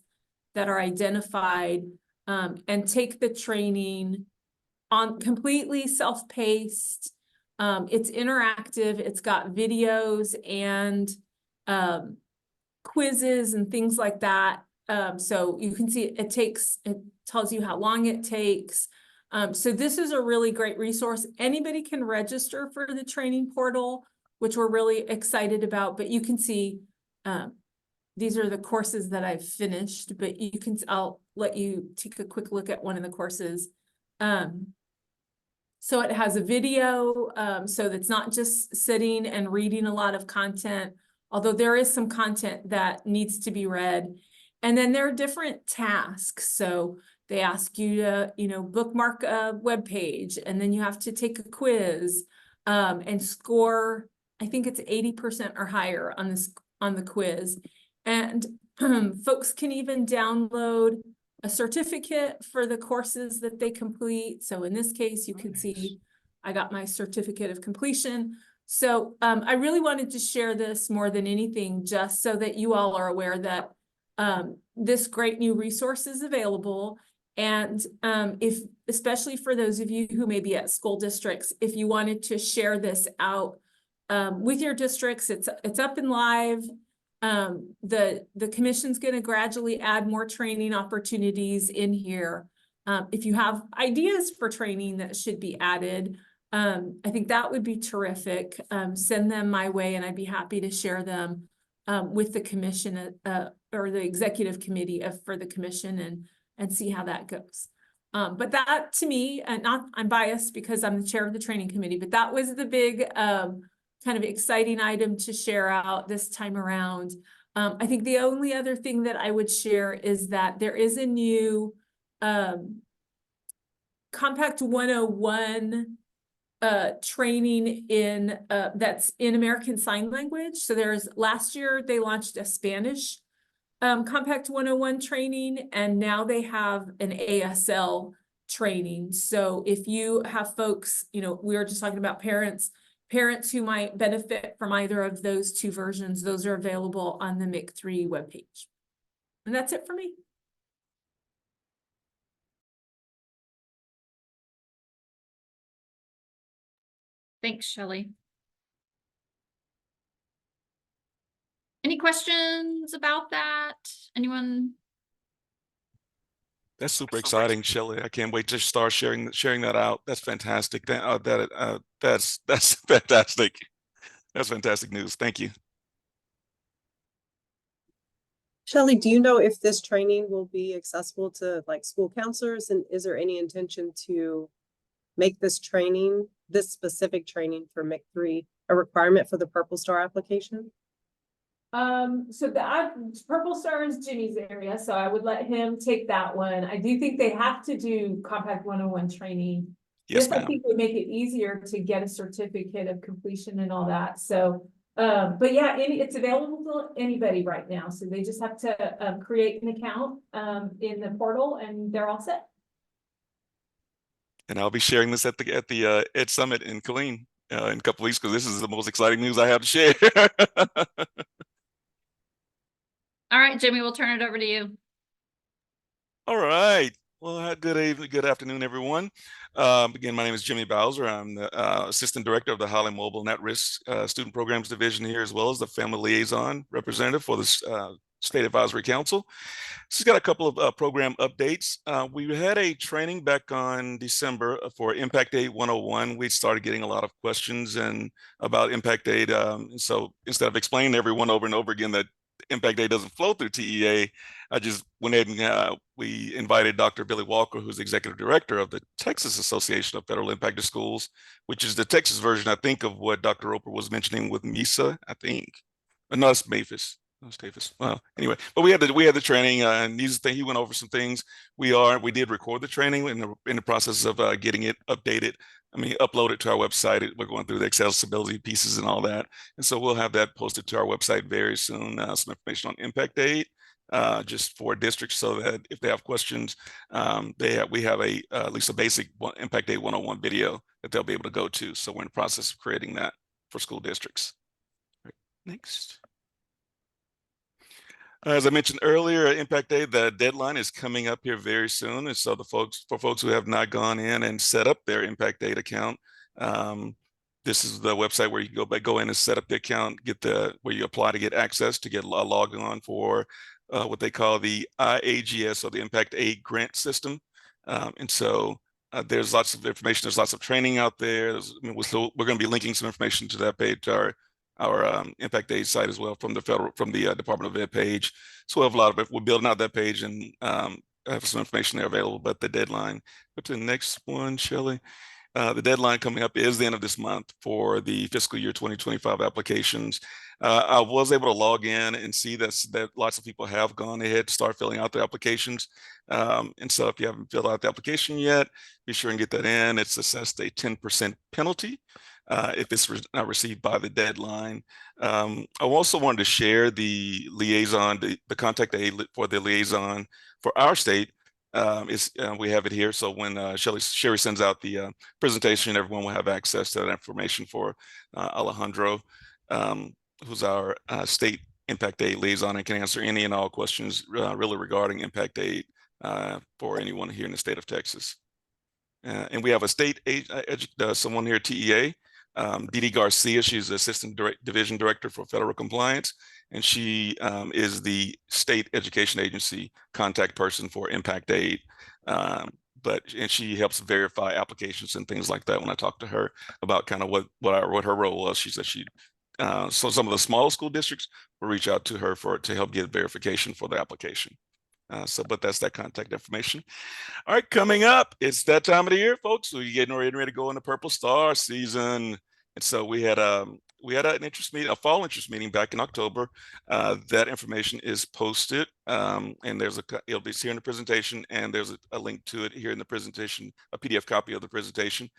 that are identified and take the training on completely self-paced. It's interactive. It's got videos and quizzes and things like that. So you can see it tells you how long it takes. So this is a really great resource. Anybody can register for the training portal, which we're really excited about, but you can see, these are the courses that I've finished, but I'll let you take a quick look at one of the courses. So it has a video, so that's not just sitting and reading a lot of content, although there is some content that needs to be read. And then there are different tasks. So they ask you to, bookmark a web page, and then you have to take a quiz and score, I think it's 80% or higher on the quiz. And folks can even download a certificate for the courses that they complete. So in this case, you can see I got my certificate of completion. So I really wanted to share this more than anything, just so that you all are aware that this great new resource is available. And especially for those of you who may be at school districts, if you wanted to share this out with your districts, it's up and live. The commission's going to gradually add more training opportunities in here. If you have ideas for training that should be added, I think that would be terrific. Send them my way, and I'd be happy to share them with the commission or the executive committee for the commission and see how that goes. But that, to me, I'm biased because I'm the chair of the training committee, but that was the big kind of exciting item to share out this time around. I think the only other thing that I would share is that there is a new Compact 101 training that's in American Sign Language. So last year they launched a Spanish Compact 101 training, and now they have an ASL training. So if you have folks, we were just talking about parents who might benefit from either of those two versions, those are available on the MIC3 webpage. And that's it for me. Thanks, Shelley. Any questions about that? Anyone? That's super exciting, Shelley. I can't wait to start sharing that out. That's fantastic. That's fantastic. That's fantastic news. Thank you. Shelley, do you know if this training will be accessible to school counselors, and is there any intention to make this specific training for MIC3 a requirement for the Purple Star application? So the Purple Star is Jimmy's area, so I would let him take that one. I do think they have to do Compact 101 training. Yes, This, I ma'am. think, would make it easier to get a certificate of completion and all that. So, but yeah, it's available to anybody right now. So they just have to create an account in the portal, and they're all set. And I'll be sharing this at the Ed Summit in Killeen in a couple weeks, because this is the most exciting news I have to share. All right, Jimmy, we'll turn it over to you. All right. Well, good evening, good afternoon, everyone. Again, my name is Jimmy Bowser. I'm the Assistant Director of the Holly Mobile and At-Risk Student Programs Division here, as well as the Family Liaison Representative for the State Advisory Council. She's got a couple of program updates. We had a training back on December for Impact Aid 101. We started getting a lot of questions and about Impact Aid. So instead of explaining to everyone over and over again that Impact Aid doesn't flow through TEA, I just went ahead and we invited Dr. Billy Walker, who's the executive director of the Texas Association of Federal Impacted Schools, which is the Texas version, I think, of what Dr. Roper was mentioning with MISA, I think. No, it's MAFIS. No, Davis. Well, anyway, but we had the training, and he went over some things. We did record the training in the process of getting it updated. I mean, upload it to our website. We're going through the accessibility pieces and all that, and so we'll have that posted to our website very soon. Some information on Impact Aid, just for districts, so that if they have questions, we have at least a basic Impact Aid 101 video that they'll be able to go to. So we're in the process of creating that for school districts. Right, next. As I mentioned earlier, Impact Aid, the deadline is coming up here very soon. And so for folks who have not gone in and set up their Impact Aid account, this is the website where you can go in and set up the account, where you apply to get access, to get a log on for what they call the IAGS, or the Impact Aid Grant System. And so there's lots of information. There's lots of training out there. We're going to be linking some information to that page, to our Impact Aid site as well, from the Department of Ed page. So we have a lot of it. We're building out that page, and have some information there available. But the deadline, go to the next one, Shelley. The deadline coming up is the end of this month for the fiscal year 2025 applications. I was able to log in and see that lots of people have gone ahead to start filling out their applications. And so if you haven't filled out the application yet, be sure and get that in. It's assessed a 10% penalty if it's not received by the deadline. I also wanted to share the liaison, the contact aid for the liaison for our state. We have it here. So when Sherry sends out the presentation, everyone will have access to that information for Alejandro, who's our state Impact Aid liaison, and can answer any and all questions really regarding Impact Aid for anyone here in the state of Texas. And we have a state someone here at TEA, Didi Garcia. She's the Assistant Division Director for Federal Compliance, and she is the state education agency contact person for Impact Aid. And she helps verify applications and things like that. When I talked to her about kind of what her role was, she said so some of the smaller school districts will reach out to her to help get verification for the application. But that's that contact information. All right, coming up, it's that time of the year, folks. So you're getting ready to go into Purple Star season. And so we had an interest meeting, a fall interest meeting back in October. That information is posted, and it'll be here in the presentation, and there's a link to it here in the presentation, a PDF copy of the presentation.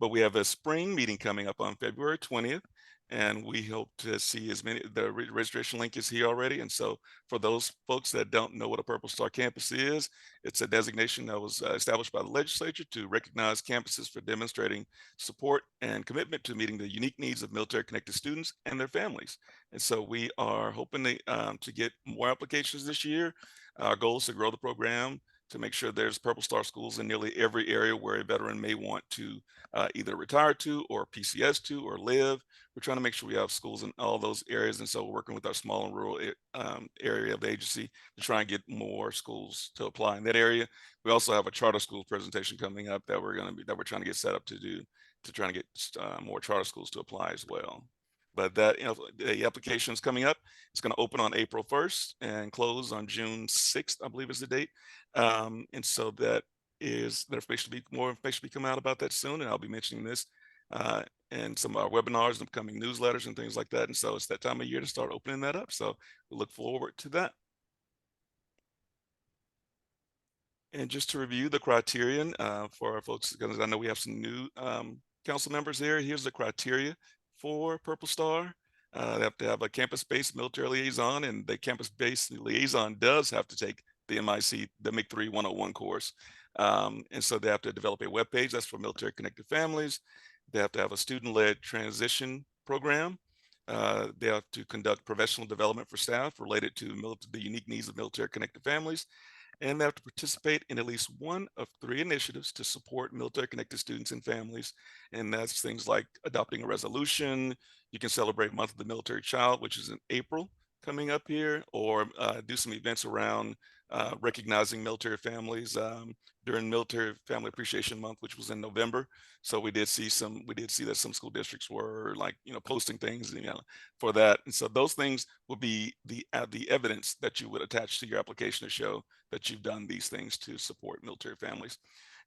But we have a spring meeting coming up on February 20th. And we hope to see the registration link is here already. And so for those folks that don't know what a Purple Star campus is, it's a designation that was established by the legislature to recognize campuses for demonstrating support and commitment to meeting the unique needs of military connected students and their families. And so we are hoping to get more applications this year. Our goal is to grow the program, to make sure there's Purple Star schools in nearly every area where a veteran may want to either retire to, or PCS to, or live. We're trying to make sure we have schools in all those areas. And so we're working with our small and rural area of the agency to try and get more schools to apply in that area. We also have a charter school presentation coming up that we're trying to get set up to try and get more charter schools to apply as well. But the application is coming up. It's going to open on April 1st and close on June 6th, I believe is the date. And so more information will be coming out about that soon. And I'll be mentioning this and some of our webinars and upcoming newsletters and things like that. And so it's that time of year to start opening that up. So we look forward to that. And just to review the criterion for our folks, because I know we have some new council members here. Here's the criteria for Purple Star. They have to have a campus-based military liaison, and the campus-based liaison does have to take the MIC, the MIC3 101 course. And so they have to develop a web page that's for military connected families. They have to have a student-led transition program. They have to conduct professional development for staff related to the unique needs of military connected families. And they have to participate in at least one of 3 initiatives to support military connected students and families. And that's things like adopting a resolution. You can celebrate Month of the Military Child, which is in April, coming up here, or do some events around recognizing military families during Military Family Appreciation Month, which was in November. So we did see that some school districts were like, posting things, for that. And so those things will be the evidence that you would attach to your application to show that you've done these things to support military families.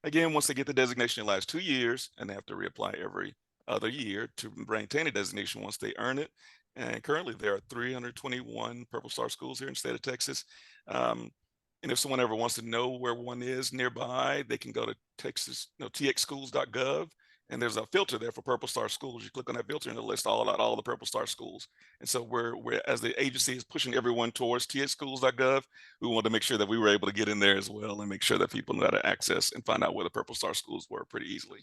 Again, once they get the designation, it lasts 2 years, and they have to reapply every other year to maintain a designation once they earn it. And currently there are 321 Purple Star schools here in the state of Texas. And if someone ever wants to know where one is nearby, they can go to Texas, txschools.gov, and there's a filter there for Purple Star schools. You click on that filter and it'll list all the Purple Star schools. And so we're as the agency is pushing everyone towards txschools.gov, we wanted to make sure that we were able to get in there as well and make sure that people know how to access and find out where the Purple Star schools were pretty easily.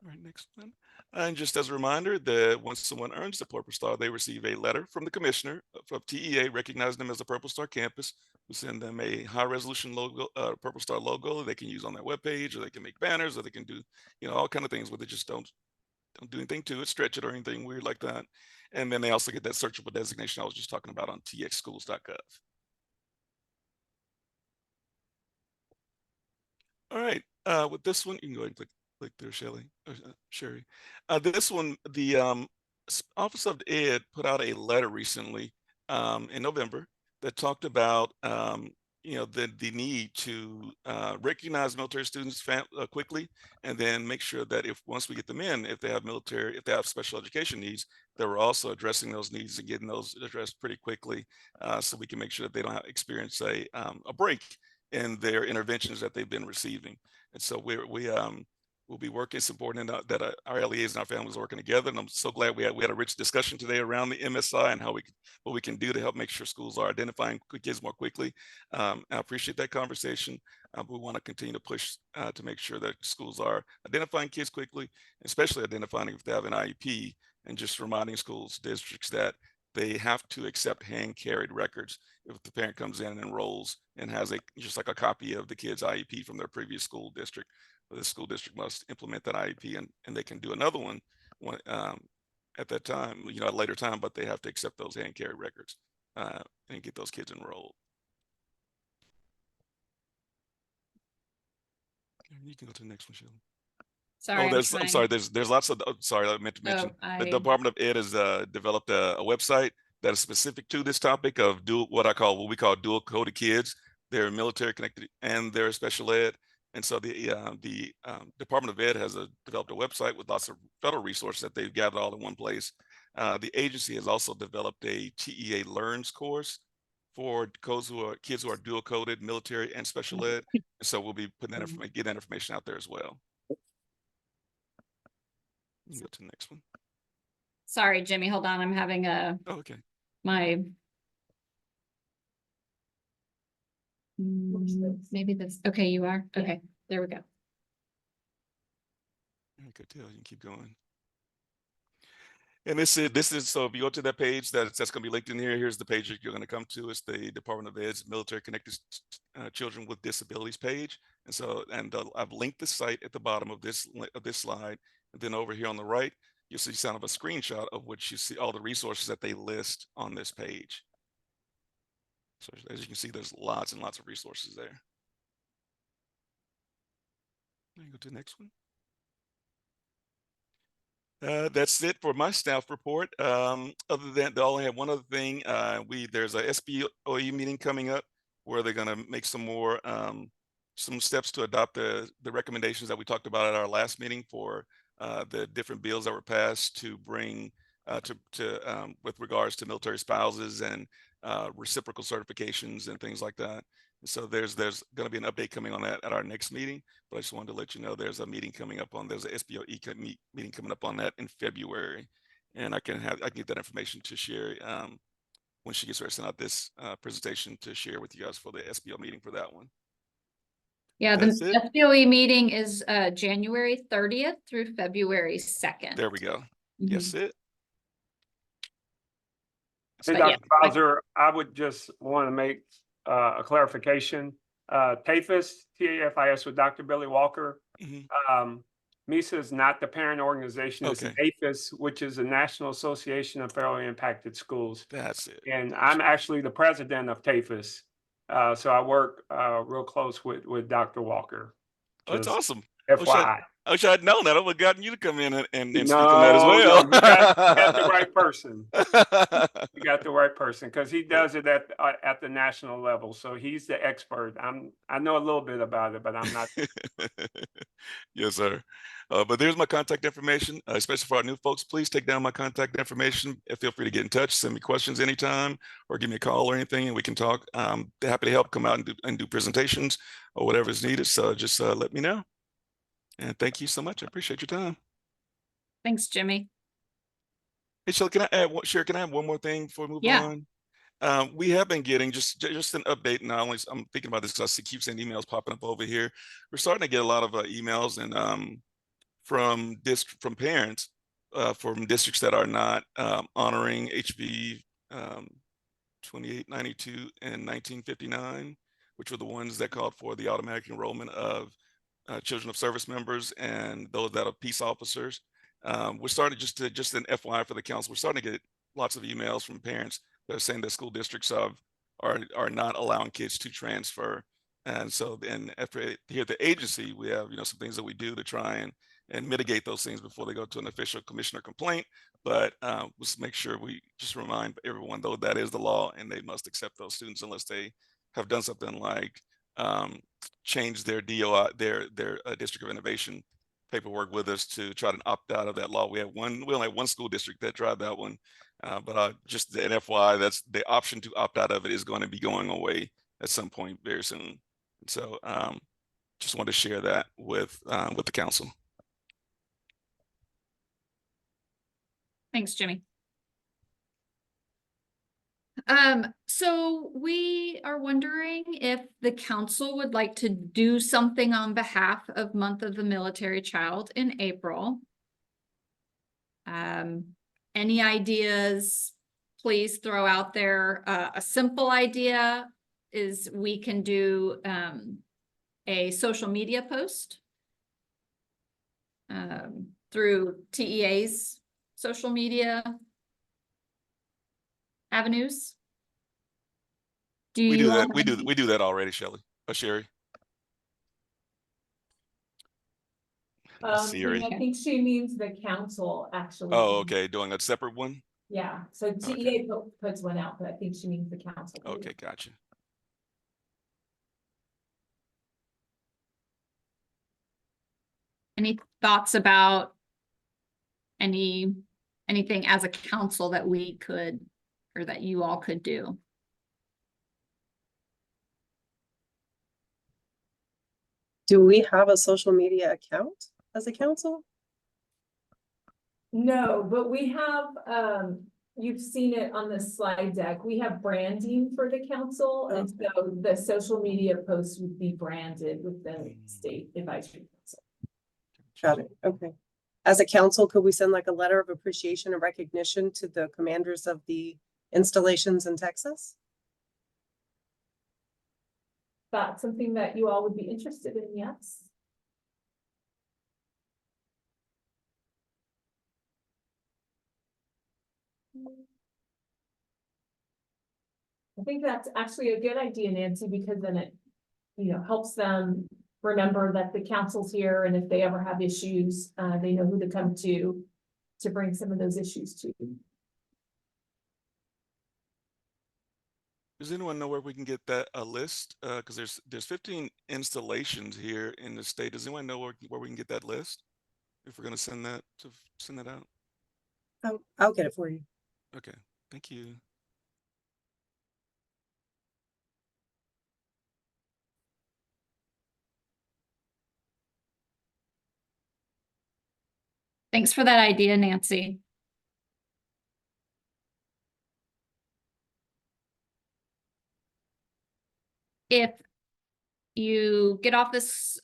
All right, next one. And just as a reminder that once someone earns the Purple Star, they receive a letter from the commissioner from TEA recognizing them as a Purple Star campus. We send them a high resolution logo, Purple Star logo they can use on their webpage, or they can make banners, or they can do, all kind of things with it. Just don't do anything to it, stretch it, or anything weird like that. And then they also get that searchable designation I was just talking about on txschools.gov. All right, with this one, you can go ahead and click there, Sherry. This one, the Office of Ed put out a letter recently in November that talked about the need to recognize military students quickly, and then make sure that once we get them in, if they have special education needs, that we're also addressing those needs and getting those addressed pretty quickly, so we can make sure that they don't experience a break in their interventions that they've been receiving. And so we'll be working, supporting that our LEAs and our families are working together. And I'm so glad we had a rich discussion today around the MSI and what we can do to help make sure schools are identifying kids more quickly. I appreciate that conversation. We want to continue to push to make sure that schools are identifying kids quickly, especially identifying if they have an IEP, and just reminding schools, districts that they have to accept hand-carried records. If the parent comes in and enrolls and has just like a copy of the kid's IEP from their previous school district, the school district must implement that IEP, and they can do another one at that time, at a later time, but they have to accept those hand-carried records and get those kids enrolled. You can go to the next one, Shelley. Sorry, I'm sorry. There's lots of. Sorry, I meant to mention the Department of Ed has developed a website that is specific to this topic of what we call dual coded kids. They're military connected and they're special ed. And so the Department of Ed has developed a website with lots of federal resources that they've gathered all in one place. The agency has also developed a TEA Learns course for kids who are dual coded, military and special ed. And so we'll be putting getting that information out there as well. Go to the next one. Sorry, Jimmy, hold on. I'm having maybe this. Okay, you are. Okay, there we go. I could tell you can keep going. And this is so if you go to that page that's going to be linked in here, here's the page that you're going to come to. It's the Department of Ed's Military Connected Children with Disabilities page. And so I've linked the site at the bottom of this slide. And then over here on the right, you'll see kind of a screenshot of which you see all the resources that they list on this page. So as you can see, there's lots and lots of resources there. Go to the next one. That's it for my staff report. Other than I only have one other thing. There's a SBOE meeting coming up where they're going to make some more some steps to adopt the recommendations that we talked about at our last meeting for the different bills that were passed to bring with regards to military spouses and reciprocal certifications and things like that. So there's going to be an update coming on that at our next meeting, but I just wanted to let you know there's a meeting coming up there's an SBOE meeting coming up on that in February, and I can get that information to Sherry when she gets ready to send out this presentation to share with you guys for the SBO meeting for that one. Yeah, the SBOE meeting is January 30th through February 2nd. There we go. Yes, it. Hey, Dr. Bowser, I would just want to make a clarification. TAFIS with Dr. Billy Walker, MISA is not the parent organization, it's Okay. NAFIS, which is the National Association of Federally Impacted Schools. That's it. And Gotcha. I'm actually the president of TAFIS. So I work real close with Dr. Walker. Oh, that's Just awesome. FYI. I wish I'd known that. I would have gotten you to come in and speak No, on that as well. no, you got the right person. You got the right person because he does it at the national level. So he's the expert. I know a little bit about it, but I'm not. Yes, sir. But there's my contact information, especially for our new folks. Please take down my contact information. Feel free to get in touch, send me questions anytime, or give me a call or anything, and we can talk. Happy to help come out and do presentations or whatever is needed. So just let me know. And thank you so much. I appreciate your time. Thanks, Jimmy. Hey, Shelley, can I add Sherry, can I add one more thing before we move Yeah. on? We have been getting just an update. Not only I'm thinking about this because I keep seeing emails popping up over here. We're starting to get a lot of emails and from parents from districts that are not honoring HB 2892 and 1959, which were the ones that called for the automatic enrollment of children of service members and those that are peace officers. We're starting just an FYI for the council. We're starting to get lots of emails from parents that are saying that school districts are not allowing kids to transfer. And so then here at the agency, we have some things that we do to try and mitigate those things before they go to an official commissioner complaint. But let's make sure we just remind everyone, though, that is the law and they must accept those students unless they have done something like change their DOI, their district of innovation paperwork with us to try to opt out of that law. We only have one school district that tried that one, but just the FYI, that's the option to opt out of it is going to be going away at some point very soon. So just wanted to share that with the council. Thanks, Jimmy. So we are wondering if the council would like to do something on behalf of Month of the Military Child in April. Any ideas, please throw out there. A simple idea is we can do a social media post through TEA's social media avenues. We do that. We do that already, Shelley. Sherry. Siri. I think she means the council actually. Oh, okay. Doing a separate one. Yeah, so TEA puts one out, but I think she means the council. Okay, gotcha. Any thoughts about anything as a council that we could, or that you all could do? Do we have a social media account as a council? No, but we have, you've seen it on the slide deck. We have branding for the council. And so the social media posts would be branded with the state advisory council. Got it. Okay. As a council, could we send like a letter of appreciation and recognition to the commanders of the installations in Texas? That's something that you all would be interested in, yes? I think that's actually a good idea, Nancy, because then it, helps them remember that the council's here, and if they ever have issues, they know who to come to bring some of those issues to. Does anyone know where we can get that list? Because there's 15 installations here in the state. Does anyone know where we can get that list? If we're going to send that out. I'll get it for you. Okay, thank you. Thanks for that idea, Nancy. If you get off this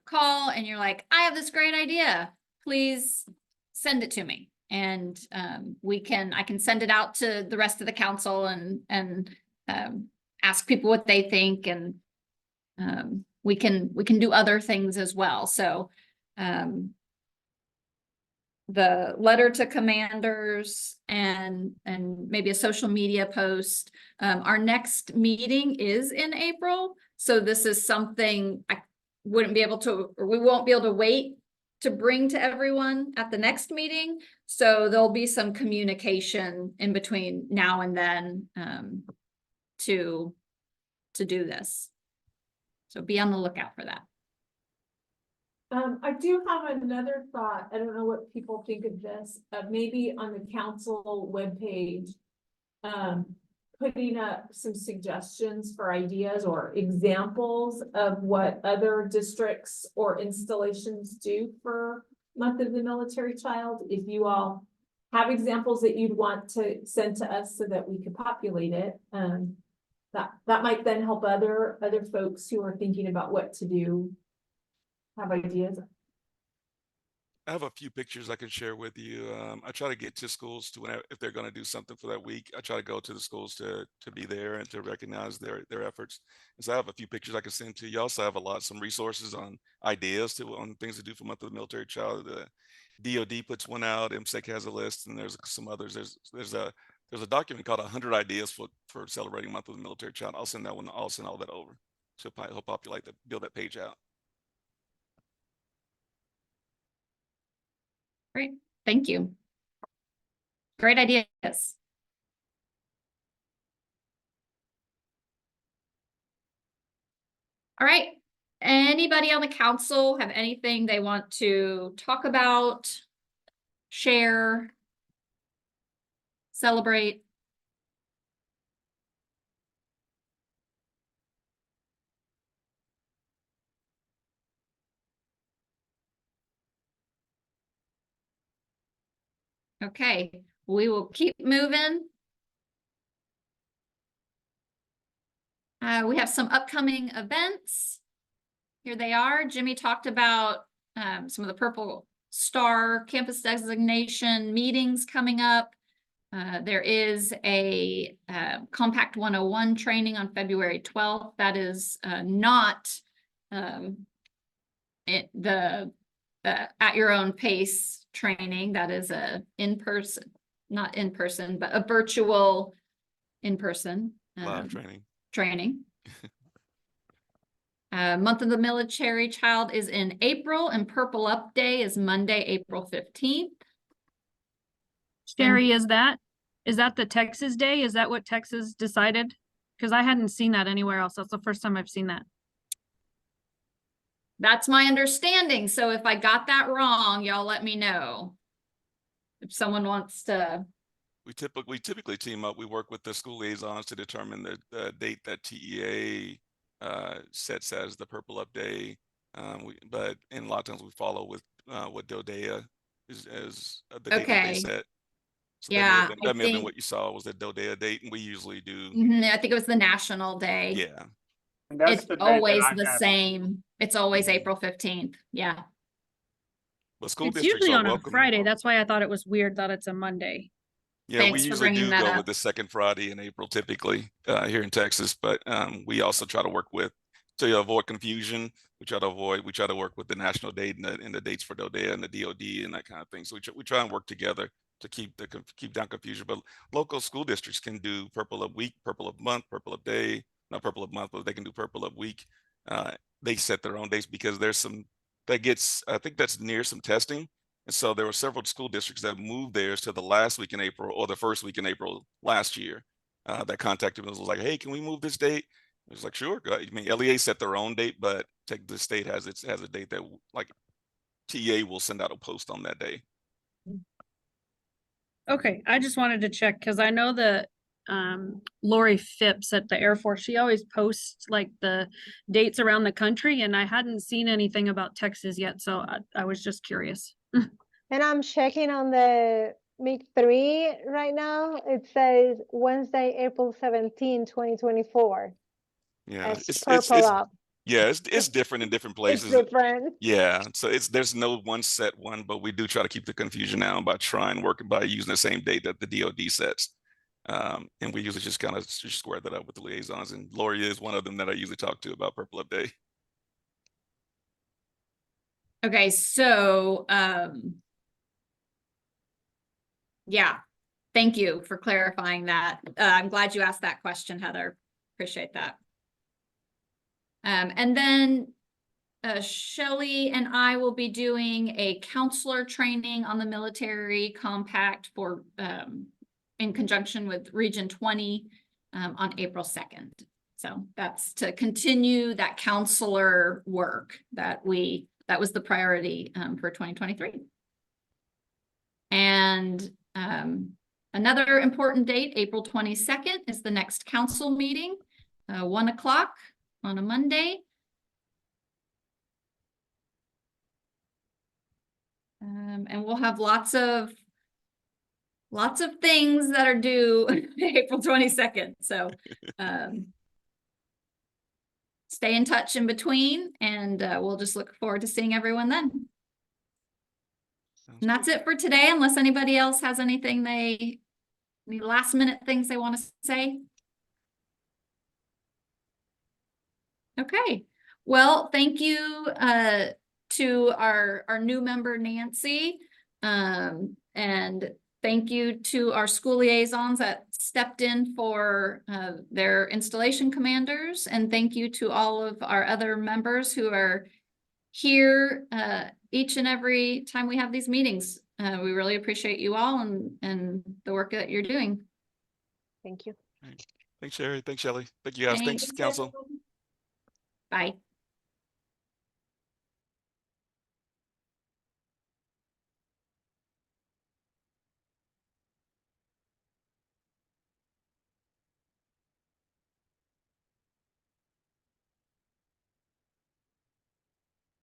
call and you're like, I have this great idea, please send it to me. And I can send it out to the rest of the council and ask people what they think, and we can do other things as well. So the letter to commanders and maybe a social media post. Our next meeting is in April, so this is something I wouldn't be able to, or we won't be able to wait to bring to everyone at the next meeting. So there'll be some communication in between now and then to do this. So be on the lookout for that. I do have another thought. I don't know what people think of this, maybe on the council webpage. Putting up some suggestions for ideas or examples of what other districts or installations do for Month of the Military Child. If you all have examples that you'd want to send to us so that we could populate it, that might then help other folks who are thinking about what to do have ideas. I have a few pictures I can share with you. I try to get to schools to whenever, if they're going to do something for that week, I try to go to the schools to be there and to recognize their efforts. And so I have a few pictures I can send to you. Also have some resources on ideas on things to do for Month of the Military Child. The DoD puts one out, MSEC has a list, and there's some others. There's a document called 100 Ideas for Celebrating Month of the Military Child. I'll send that one. I'll send all that over. So he'll populate that, build that page out. Great, thank you. Great ideas. All right, anybody on the council have anything they want to talk about, share, celebrate? Okay, we will keep moving. We have some upcoming events. Here they are. Jimmy talked about some of the Purple Star campus designation meetings coming up. There is a Compact 101 training on February 12th. That is not at your own pace training. That is a in-person, not in person, but a virtual in-person Live training. Month of the Military Child is in April, and Purple Up Day is Monday, April 15th. Sherry, is that the Texas Day? Is that what Texas decided? Because I hadn't seen that anywhere else. That's the first time I've seen that. That's my understanding. So if I got that wrong, y'all let me know. If someone wants to. We typically team up. We work with the school liaisons to determine the date that TEA sets as the Purple Up Day. But a lot of times we follow with what DODEA is the date that they set. So Yeah, that may have been what you saw was the DODEA date, and we usually do. I think it was the National Day. Yeah. And that's It's the date that always I the have. same. It's always April 15th. Yeah. But school It's districts usually are on a welcome. Friday. That's why I thought it was weird that it's a Monday. Yeah, Thanks we for usually bringing do that go up. with the second Friday in April, typically here in Texas. But we also try to work with, to avoid confusion, we try to work with the national date and the dates for DODEA and the DOD and that kind of thing. So we try and work together to keep down confusion. But local school districts can do Purple Up Week, Purple Up Month, Purple Up Day, not Purple Up Month, but they can do Purple Up Week. They set their own dates because there's I think that's near some testing. And so there were several school districts that moved theirs to the last week in April or the first week in April last year that contacted me and was like, hey, can we move this date? It was like, sure. I mean, LEA set their own date, but the state has a date that like TEA will send out a post on that day. Okay, I just wanted to check because I know that Lori Phipps at the Air Force, she always posts like the dates around the country, and I hadn't seen anything about Texas yet, so I was just curious. And I'm checking on the MIG-3 right now. It says Wednesday, April 17, 2024. Yeah, As Purple Up. Yeah, it's different in different places. It's different. Yeah, so there's no one set one, but we do try to keep the confusion down by working by using the same date that the DOD sets. And we usually just kind of square that up with the liaisons. And Lori is one of them that I usually talk to about Purple Up Day. Okay, so Yeah, thank you for clarifying that. I'm glad you asked that question, Heather. Appreciate that. And then Shelley and I will be doing a counselor training on the military compact for in conjunction with Region 20 on April 2nd. So that's to continue that counselor work that was the priority for 2023. And another important date, April 22nd, is the next council meeting, 1 o'clock on a Monday. And we'll have lots of things that are due April 22nd. So stay in touch in between, and we'll just look forward to seeing everyone then. And that's it for today, unless anybody else has anything any last minute things they want to say. Okay, well, thank you to our new member, Nancy. And thank you to our school liaisons that stepped in for their installation commanders. And thank you to all of our other members who are here each and every time we have these meetings. We really appreciate you all and the work that you're doing. Thank you. Thanks, Sherry. Thanks, Shelley. Thank you guys. Thanks, council. Bye.